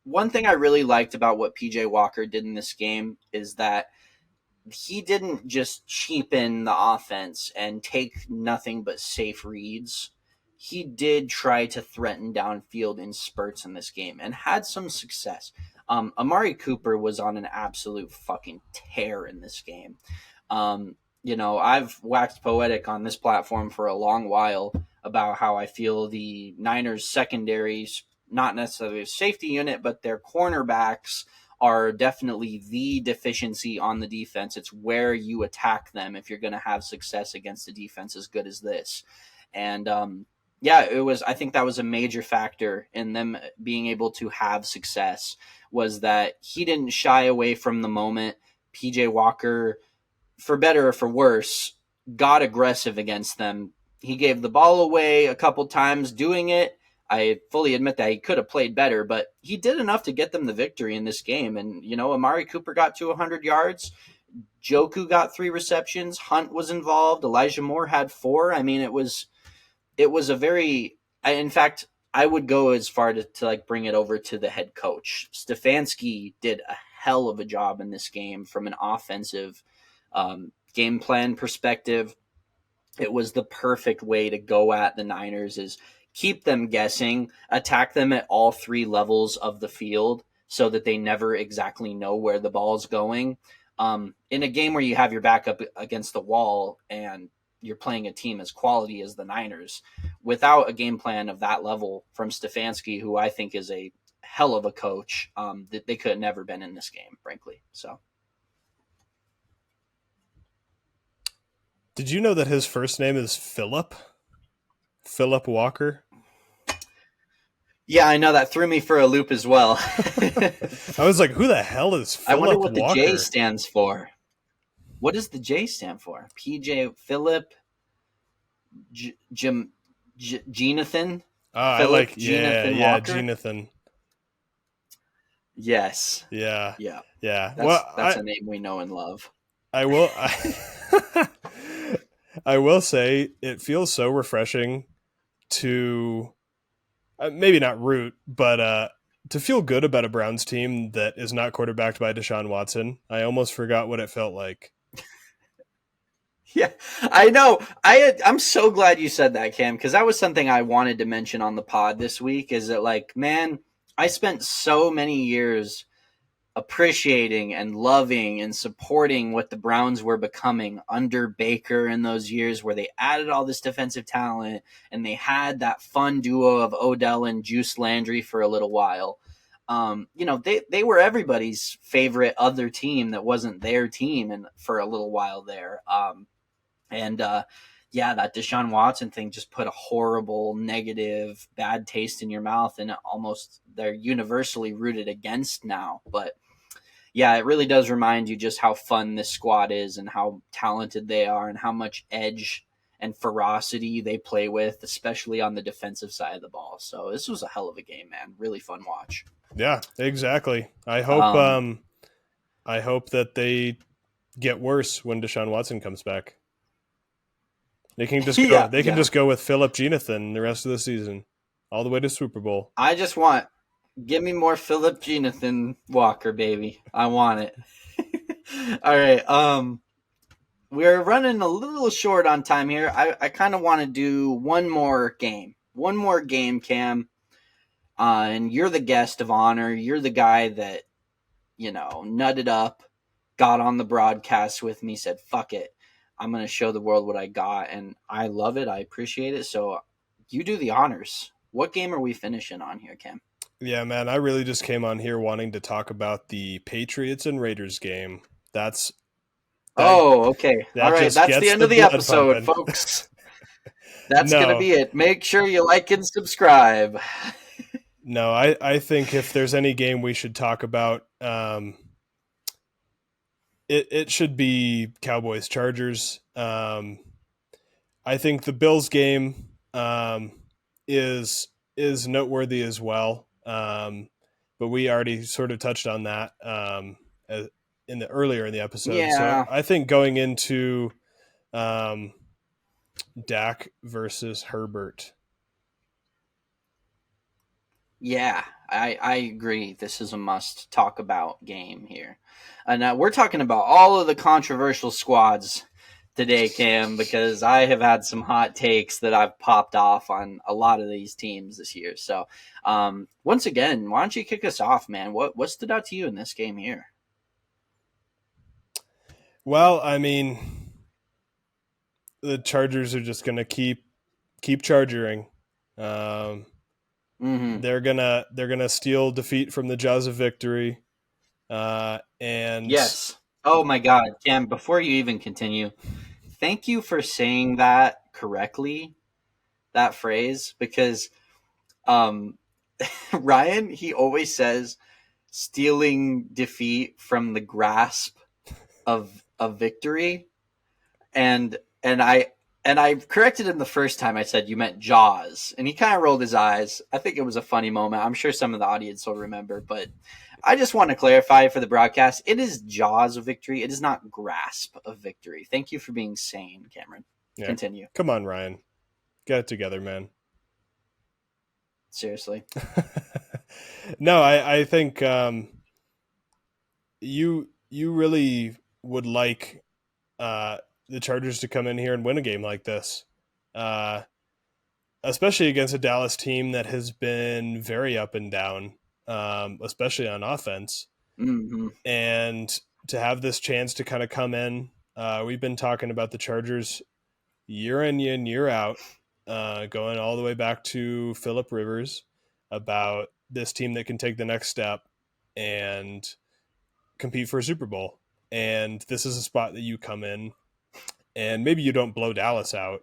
one thing I really liked about what PJ Walker did in this game is that he didn't just cheapen the offense and take nothing but safe reads. He did try to threaten downfield in spurts in this game and had some success. Amari Cooper was on an absolute fucking tear in this game. I've waxed poetic on this platform for a long while about how I feel the Niners secondaries, not necessarily a safety unit, but their cornerbacks are definitely the deficiency on the defense. It's where you attack them if you're going to have success against a defense as good as this. And I think that was a major factor in them being able to have success, was that he didn't shy away from the moment. PJ Walker, for better or for worse, got aggressive against them. He gave the ball away a couple times doing it. I fully admit that he could have played better, but he did enough to get them the victory in this game. And, Amari Cooper got to 100 yards. Joku got 3 receptions. Hunt was involved. Elijah Moore had 4. I mean, it was a very, in fact, I would go as far to bring it over to the head coach. Stefanski did a hell of a job in this game from an offensive game plan perspective. It was the perfect way to go at the Niners, is keep them guessing, attack them at all 3 levels of the field so that they never exactly know where the ball's going. In a game where you have your back up against the wall and you're playing a team as quality as the Niners, without a game plan of that level from Stefanski, who I think is a hell of a coach, that they could have never been in this game, frankly. So. Did you know that his first name is Philip? Philip Walker? Yeah, I know. That threw me for a loop as well. I was like, who the hell is Philip Walker? I wonder what the J stands for. What does the J stand for? PJ Philip Jonathan? Jonathan Walker? Jonathan. Yes. Yeah. That's a name we know and love. I will say it feels so refreshing to maybe not root, but to feel good about a Browns team that is not quarterbacked by Deshaun Watson. I almost forgot what it felt like. Yeah, I know. I'm so glad you said that, Cam, because that was something I wanted to mention on the pod this week, is that, man, I spent so many years appreciating and loving and supporting what the Browns were becoming under Baker in those years, where they added all this defensive talent and they had that fun duo of Odell and Juice Landry for a little while. They were everybody's favorite other team that wasn't their team, and for a little while there. That Deshaun Watson thing just put a horrible, negative, bad taste in your mouth, and almost they're universally rooted against now. But yeah, it really does remind you just how fun this squad is and how talented they are and how much edge and ferocity they play with, especially on the defensive side of the ball. So this was a hell of a game, man. Really fun watch. Yeah, exactly. I hope that they get worse when Deshaun Watson comes back. They can just go. Just go with Philip Jonathan the rest of the season, all the way to Super Bowl. Give me more Philip Jonathan Walker, baby. I want it. All right. we're running a little short on time here. I kind of want to do one more game. One more game, Cam. And you're the guest of honor. You're the guy that, nutted up, got on the broadcast with me, said, fuck it. I'm going to show the world what I got. And I love it. I appreciate it. So you do the honors. What game are we finishing on here, Cam? Yeah, man, I really just came on here wanting to talk about the Patriots and Raiders game. That Okay. All right. just That's the gets end the of the blood episode, pumping. folks. That's going to No, be it. Make sure you like and subscribe. no, I think if there's any game we should talk about, it should be Cowboys Chargers. I think the Bills game is noteworthy as well. But we already sort of touched on that earlier in the episode. So Yeah. I think going into Dak versus Herbert. Yeah, I agree. This is a must talk about game here. And we're talking about all of the controversial squads today, Cam, because I have had some hot takes that I've popped off on a lot of these teams this year. So, once again, why don't you kick us off, man? What stood out to you in this game here? Well, I mean, the Chargers are just going to keep charging. Mm-hmm. They're gonna steal defeat from the jaws of victory. And Yes. Oh my God, Cam! Before you even continue, thank you for saying that correctly. That phrase, because um, Ryan, he always says stealing defeat from the grasp of victory, and I corrected him the first time. I said you meant jaws, and he kind of rolled his eyes. I think it was a funny moment. I'm sure some of the audience will remember, but I just want to clarify for the broadcast: it is jaws of victory. It is not grasp of victory. Thank you for being sane, Cameron. yeah, Continue. come on, Ryan, get it together, man. Seriously. No, I think you really would like the Chargers to come in here and win a game like this, especially against a Dallas team that has been very up and down, especially on offense. Mm-hmm. And to have this chance to kind of come in, we've been talking about the Chargers year in and year out, going all the way back to Phillip Rivers, about this team that can take the next step and compete for a Super Bowl. And this is a spot that you come in, and maybe you don't blow Dallas out,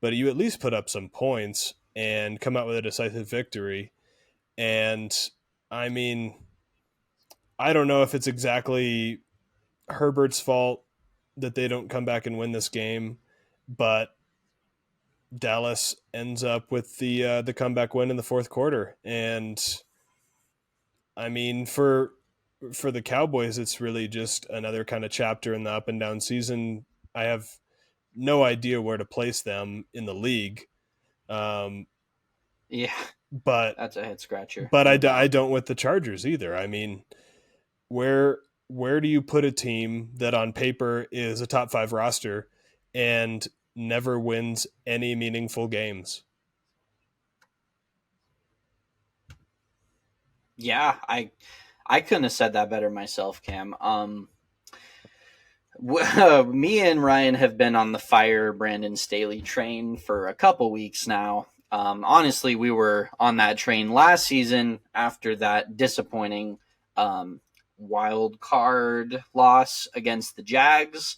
but you at least put up some points and come out with a decisive victory. And I mean, I don't know if it's exactly Herbert's fault that they don't come back and win this game, but Dallas ends up with the comeback win in the fourth quarter. And I mean, for the Cowboys, it's really just another kind of chapter in the up and down season. I have no idea where to place them in the league. Yeah, But that's a head scratcher. But I don't with the Chargers either. I mean, where do you put a team that on paper is a top 5 roster and never wins any meaningful games? Yeah, I couldn't have said that better myself, Cam. Me and Ryan have been on the fire Brandon Staley train for a couple weeks now. Honestly, we were on that train last season after that disappointing wild card loss against the Jags.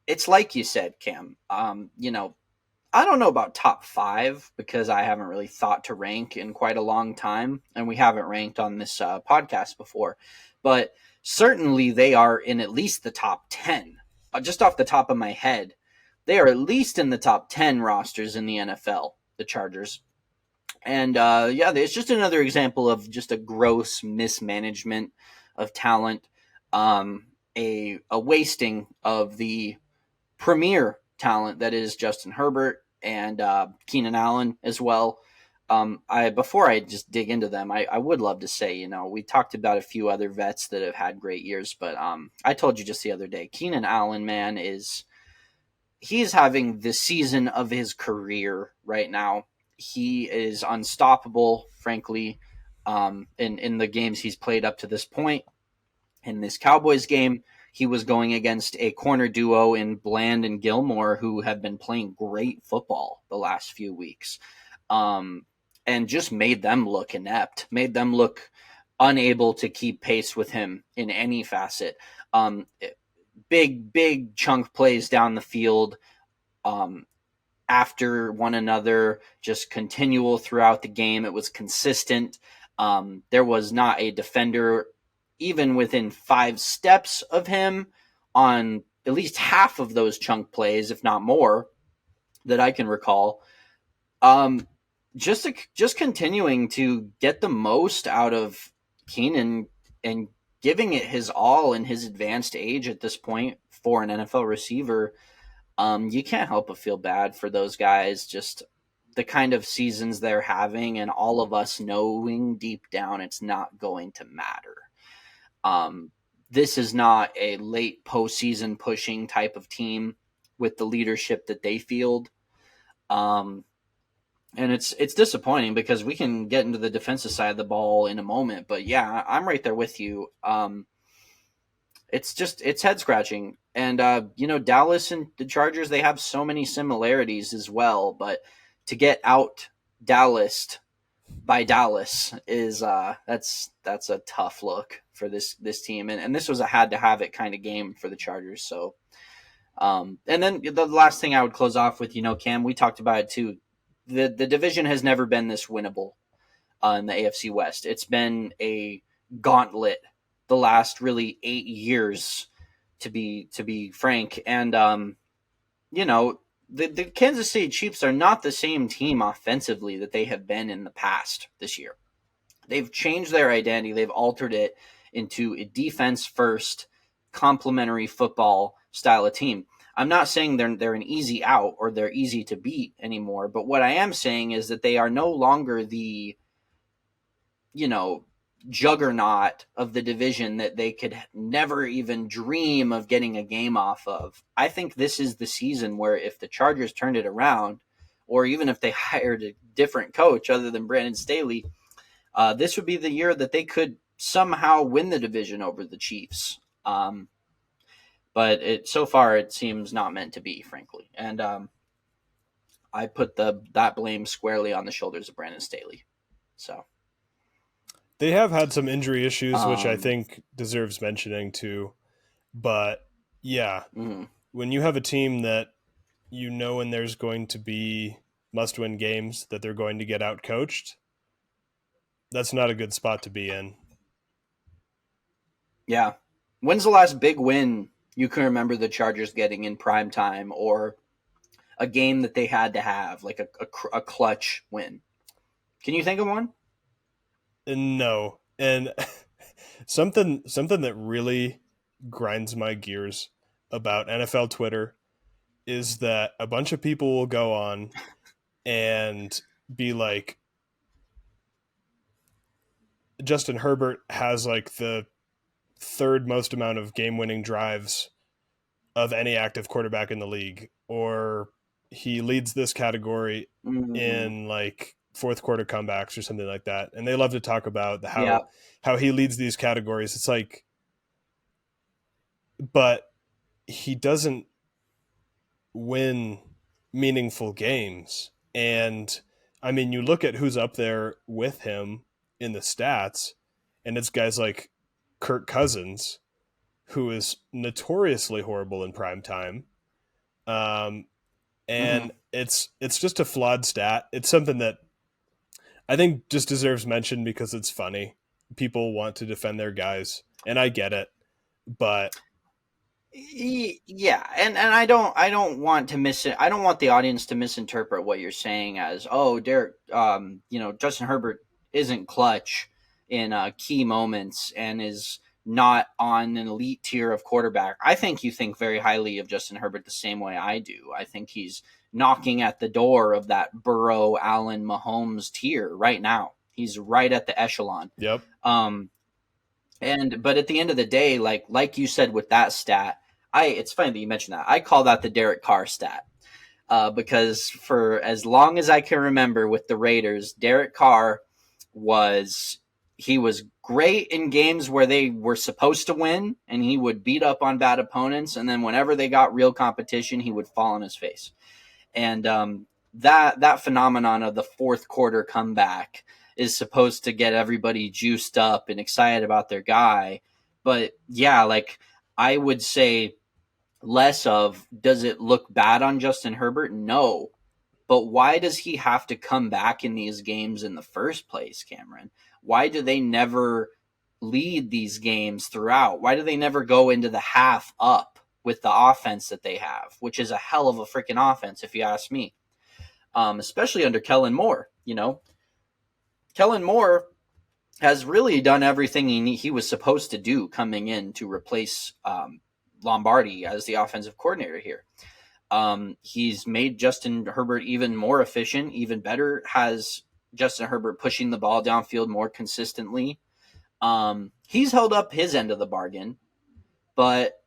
It's like you said, Cam. I don't know about top 5 because I haven't really thought to rank in quite a long time, and we haven't ranked on this podcast before. But certainly they are in at least the top 10. Just off the top of my head, they are at least in the top 10 rosters in the NFL, the Chargers. And it's just another example of just a gross mismanagement of talent, a wasting of the premier talent that is Justin Herbert and Keenan Allen as well. I before I just dig into them, I would love to say, we talked about a few other vets that have had great years, but I told you just the other day, Keenan Allen, man, he's having the season of his career right now. He is unstoppable, frankly, in the games he's played up to this point. In this Cowboys game, he was going against a corner duo in Bland and Gilmore, who have been playing great football the last few weeks, and just made them look inept, made them look unable to keep pace with him in any facet. Um, big chunk plays down the field, um, after one another, just continual throughout the game. It was consistent. There was not a defender even within 5 steps of him on at least half of those chunk plays, if not more, that I can recall. Um, just continuing to get the most out of Keenan and giving it his all in his advanced age at this point for an NFL receiver. You can't help but feel bad for those guys, just the kind of seasons they're having, and all of us knowing deep down it's not going to matter. This is not a late postseason pushing type of team with the leadership that they field. And it's disappointing because we can get into the defensive side of the ball in a moment, but yeah, I'm right there with you. It's head scratching. And, Dallas and the Chargers, they have so many similarities as well, but to get out Dallas by Dallas is, that's a tough look for this team. And this was a had to have it kind of game for the Chargers. So, and then the last thing I would close off with, Cam, we talked about it too. The division has never been this winnable in the AFC West. It's been a gauntlet the last really 8 years, to be frank. And the Kansas City Chiefs are not the same team offensively that they have been in the past this year. They've changed their identity. They've altered it into a defense first, complementary football style of team. I'm not saying they're an easy out or they're easy to beat anymore, but what I am saying is that they are no longer the juggernaut of the division that they could never even dream of getting a game off of. I think this is the season where if the Chargers turned it around, or even if they hired a different coach other than Brandon Staley, this would be the year that they could somehow win the division over the Chiefs. But so far it seems not meant to be, frankly. And I put that blame squarely on the shoulders of Brandon Staley. So They have had some injury issues, which I think deserves mentioning too. But yeah, when you have a team that when there's going to be must-win games that they're going to get out-coached, that's not a good spot to be in. Yeah. When's the last big win you can remember the Chargers getting in prime time, or a game that they had to have, like a clutch win? Can you think of one? No. And something that really grinds my gears about NFL Twitter is that a bunch of people will go on and be like, Justin Herbert has like the third most amount of game-winning drives of any active quarterback in the league, or he leads this category in like fourth quarter comebacks or something like that. And they love to talk about how he leads these categories. It's like, but he doesn't win meaningful games. And I mean, you look at who's up there with him in the stats, and it's guys like Kirk Cousins, who is notoriously horrible in prime time. And it's just a flawed stat. It's something that I think just deserves mention because it's funny. People want to defend their guys, and I get it, but yeah, and I don't want to I don't want the audience to misinterpret what you're saying as, oh, Derek, Justin Herbert isn't clutch in key moments and is not on an elite tier of quarterback. I think you think very highly of Justin Herbert the same way I do. I think he's knocking at the door of that Burrow, Allen, Mahomes tier right now. He's right at the echelon. Yep. But at the end of the day, like you said with that stat, it's funny that you mentioned that. I call that the Derek Carr stat. Because for as long as I can remember with the Raiders, Derek Carr was great in games where they were supposed to win, and he would beat up on bad opponents, and then whenever they got real competition, he would fall on his face. And that phenomenon of the fourth quarter comeback is supposed to get everybody juiced up and excited about their guy. But yeah, like I would say less of, does it look bad on Justin Herbert? No. But why does he have to come back in these games in the first place, Cameron? Why do they never lead these games throughout? Why do they never go into the half up with the offense that they have, which is a hell of a freaking offense, if you ask me? Especially under Kellen Moore. Kellen Moore has really done everything he was supposed to do coming in to replace Lombardi as the offensive coordinator here. He's made Justin Herbert even more efficient, even better, has Justin Herbert pushing the ball downfield more consistently. He's held up his end of the bargain, but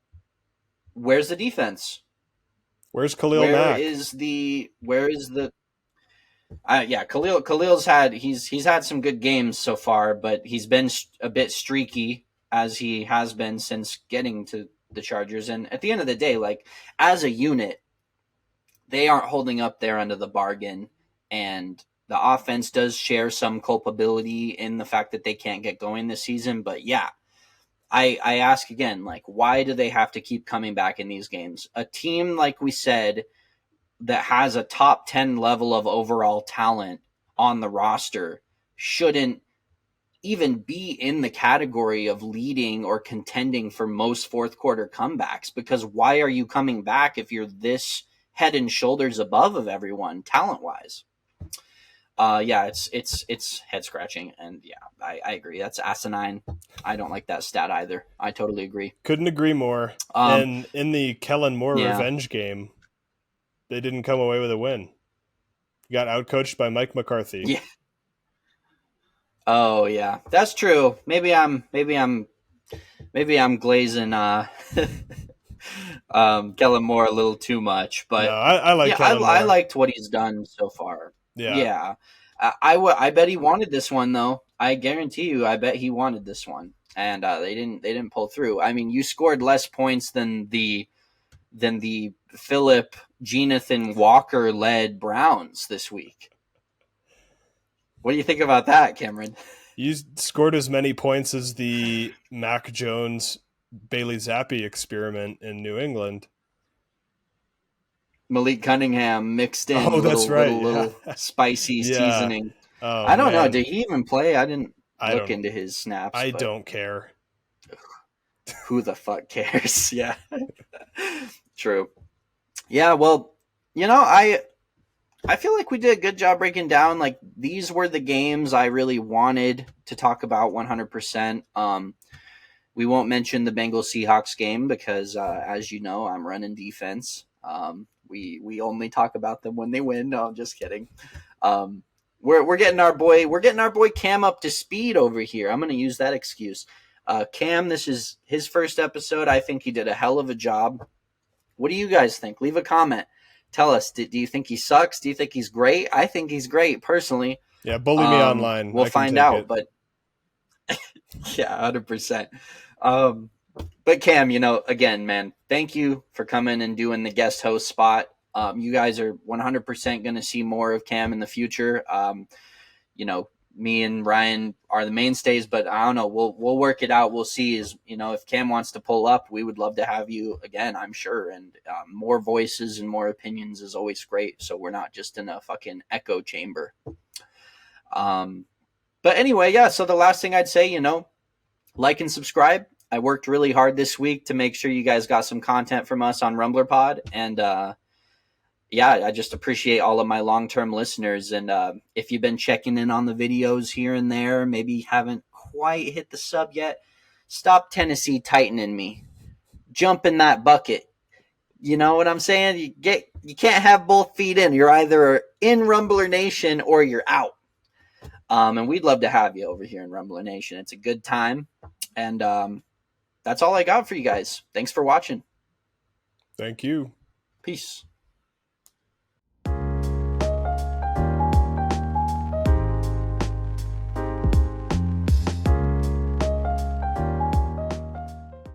where's the defense? Where's Khalil Mack? Khalil's had some good games so far, but he's been a bit streaky, as he has been since getting to the Chargers. And at the end of the day, like as a unit, they aren't holding up their end of the bargain, and the offense does share some culpability in the fact that they can't get going this season. But yeah, I ask again, like, why do they have to keep coming back in these games? A team, like we said, that has a top 10 level of overall talent on the roster shouldn't even be in the category of leading or contending for most fourth quarter comebacks, because why are you coming back if you're this head and shoulders above of everyone talent wise? It's head scratching, and yeah, I agree. That's asinine. I don't like that stat either. I totally agree. Couldn't agree more. And in the Kellen Moore revenge game, they didn't come away with a win. Got outcoached by Mike McCarthy. Yeah. Oh yeah, that's true. Maybe I'm glazing Kellen Moore a little too much, but no, I like Kellen Moore. I liked what he's done so far. Yeah. I bet he wanted this one though. I guarantee you, I bet he wanted this one, and they didn't pull through. I mean, you scored less points than the Philip Jonathan Walker led Browns this week. What do you think about that, Cameron? You scored as many points as the Mac Jones Bailey Zappi experiment in New England. Malik Cunningham mixed in little spicy seasoning. Oh, I don't know. Did he even play? I didn't look into his snaps. I don't care. Who the fuck cares? Yeah. True. Yeah, well, I feel like we did a good job breaking down. Like, these were the games I really wanted to talk about 100%. We won't mention the Bengals-Seahawks game because, as you know, I'm running defense. We only talk about them when they win. No, I'm just kidding. We're getting our boy Cam up to speed over here. I'm going to use that excuse. Cam, this is his first episode. I think he did a hell of a job. What do you guys think? Leave a comment. Tell us, do you think he sucks? Do you think he's great? I think he's great, personally. Yeah, bully me online. We'll find out, but yeah, 100%. But Cam, again, man, thank you for coming and doing the guest host spot. You guys are 100% going to see more of Cam in the future. Me and Ryan are the mainstays, but I don't know. We'll work it out. We'll see. If Cam wants to pull up, we would love to have you again, I'm sure. And more voices and more opinions is always great. So we're not just in a fucking echo chamber. But anyway, yeah. So the last thing I'd say, like and subscribe. I worked really hard this week to make sure you guys got some content from us on Rumber Pod, and I just appreciate all of my long-term listeners. And if you've been checking in on the videos here and there, maybe haven't quite hit the sub yet, stop Tennessee tightening me. Jump in that bucket. You know what I'm saying? You you can't have both feet in. You're either in Rumbler Nation or you're out. And we'd love to have you over here in Rumbler Nation. It's a good time. And that's all I got for you guys. Thanks for watching. Thank you. Peace.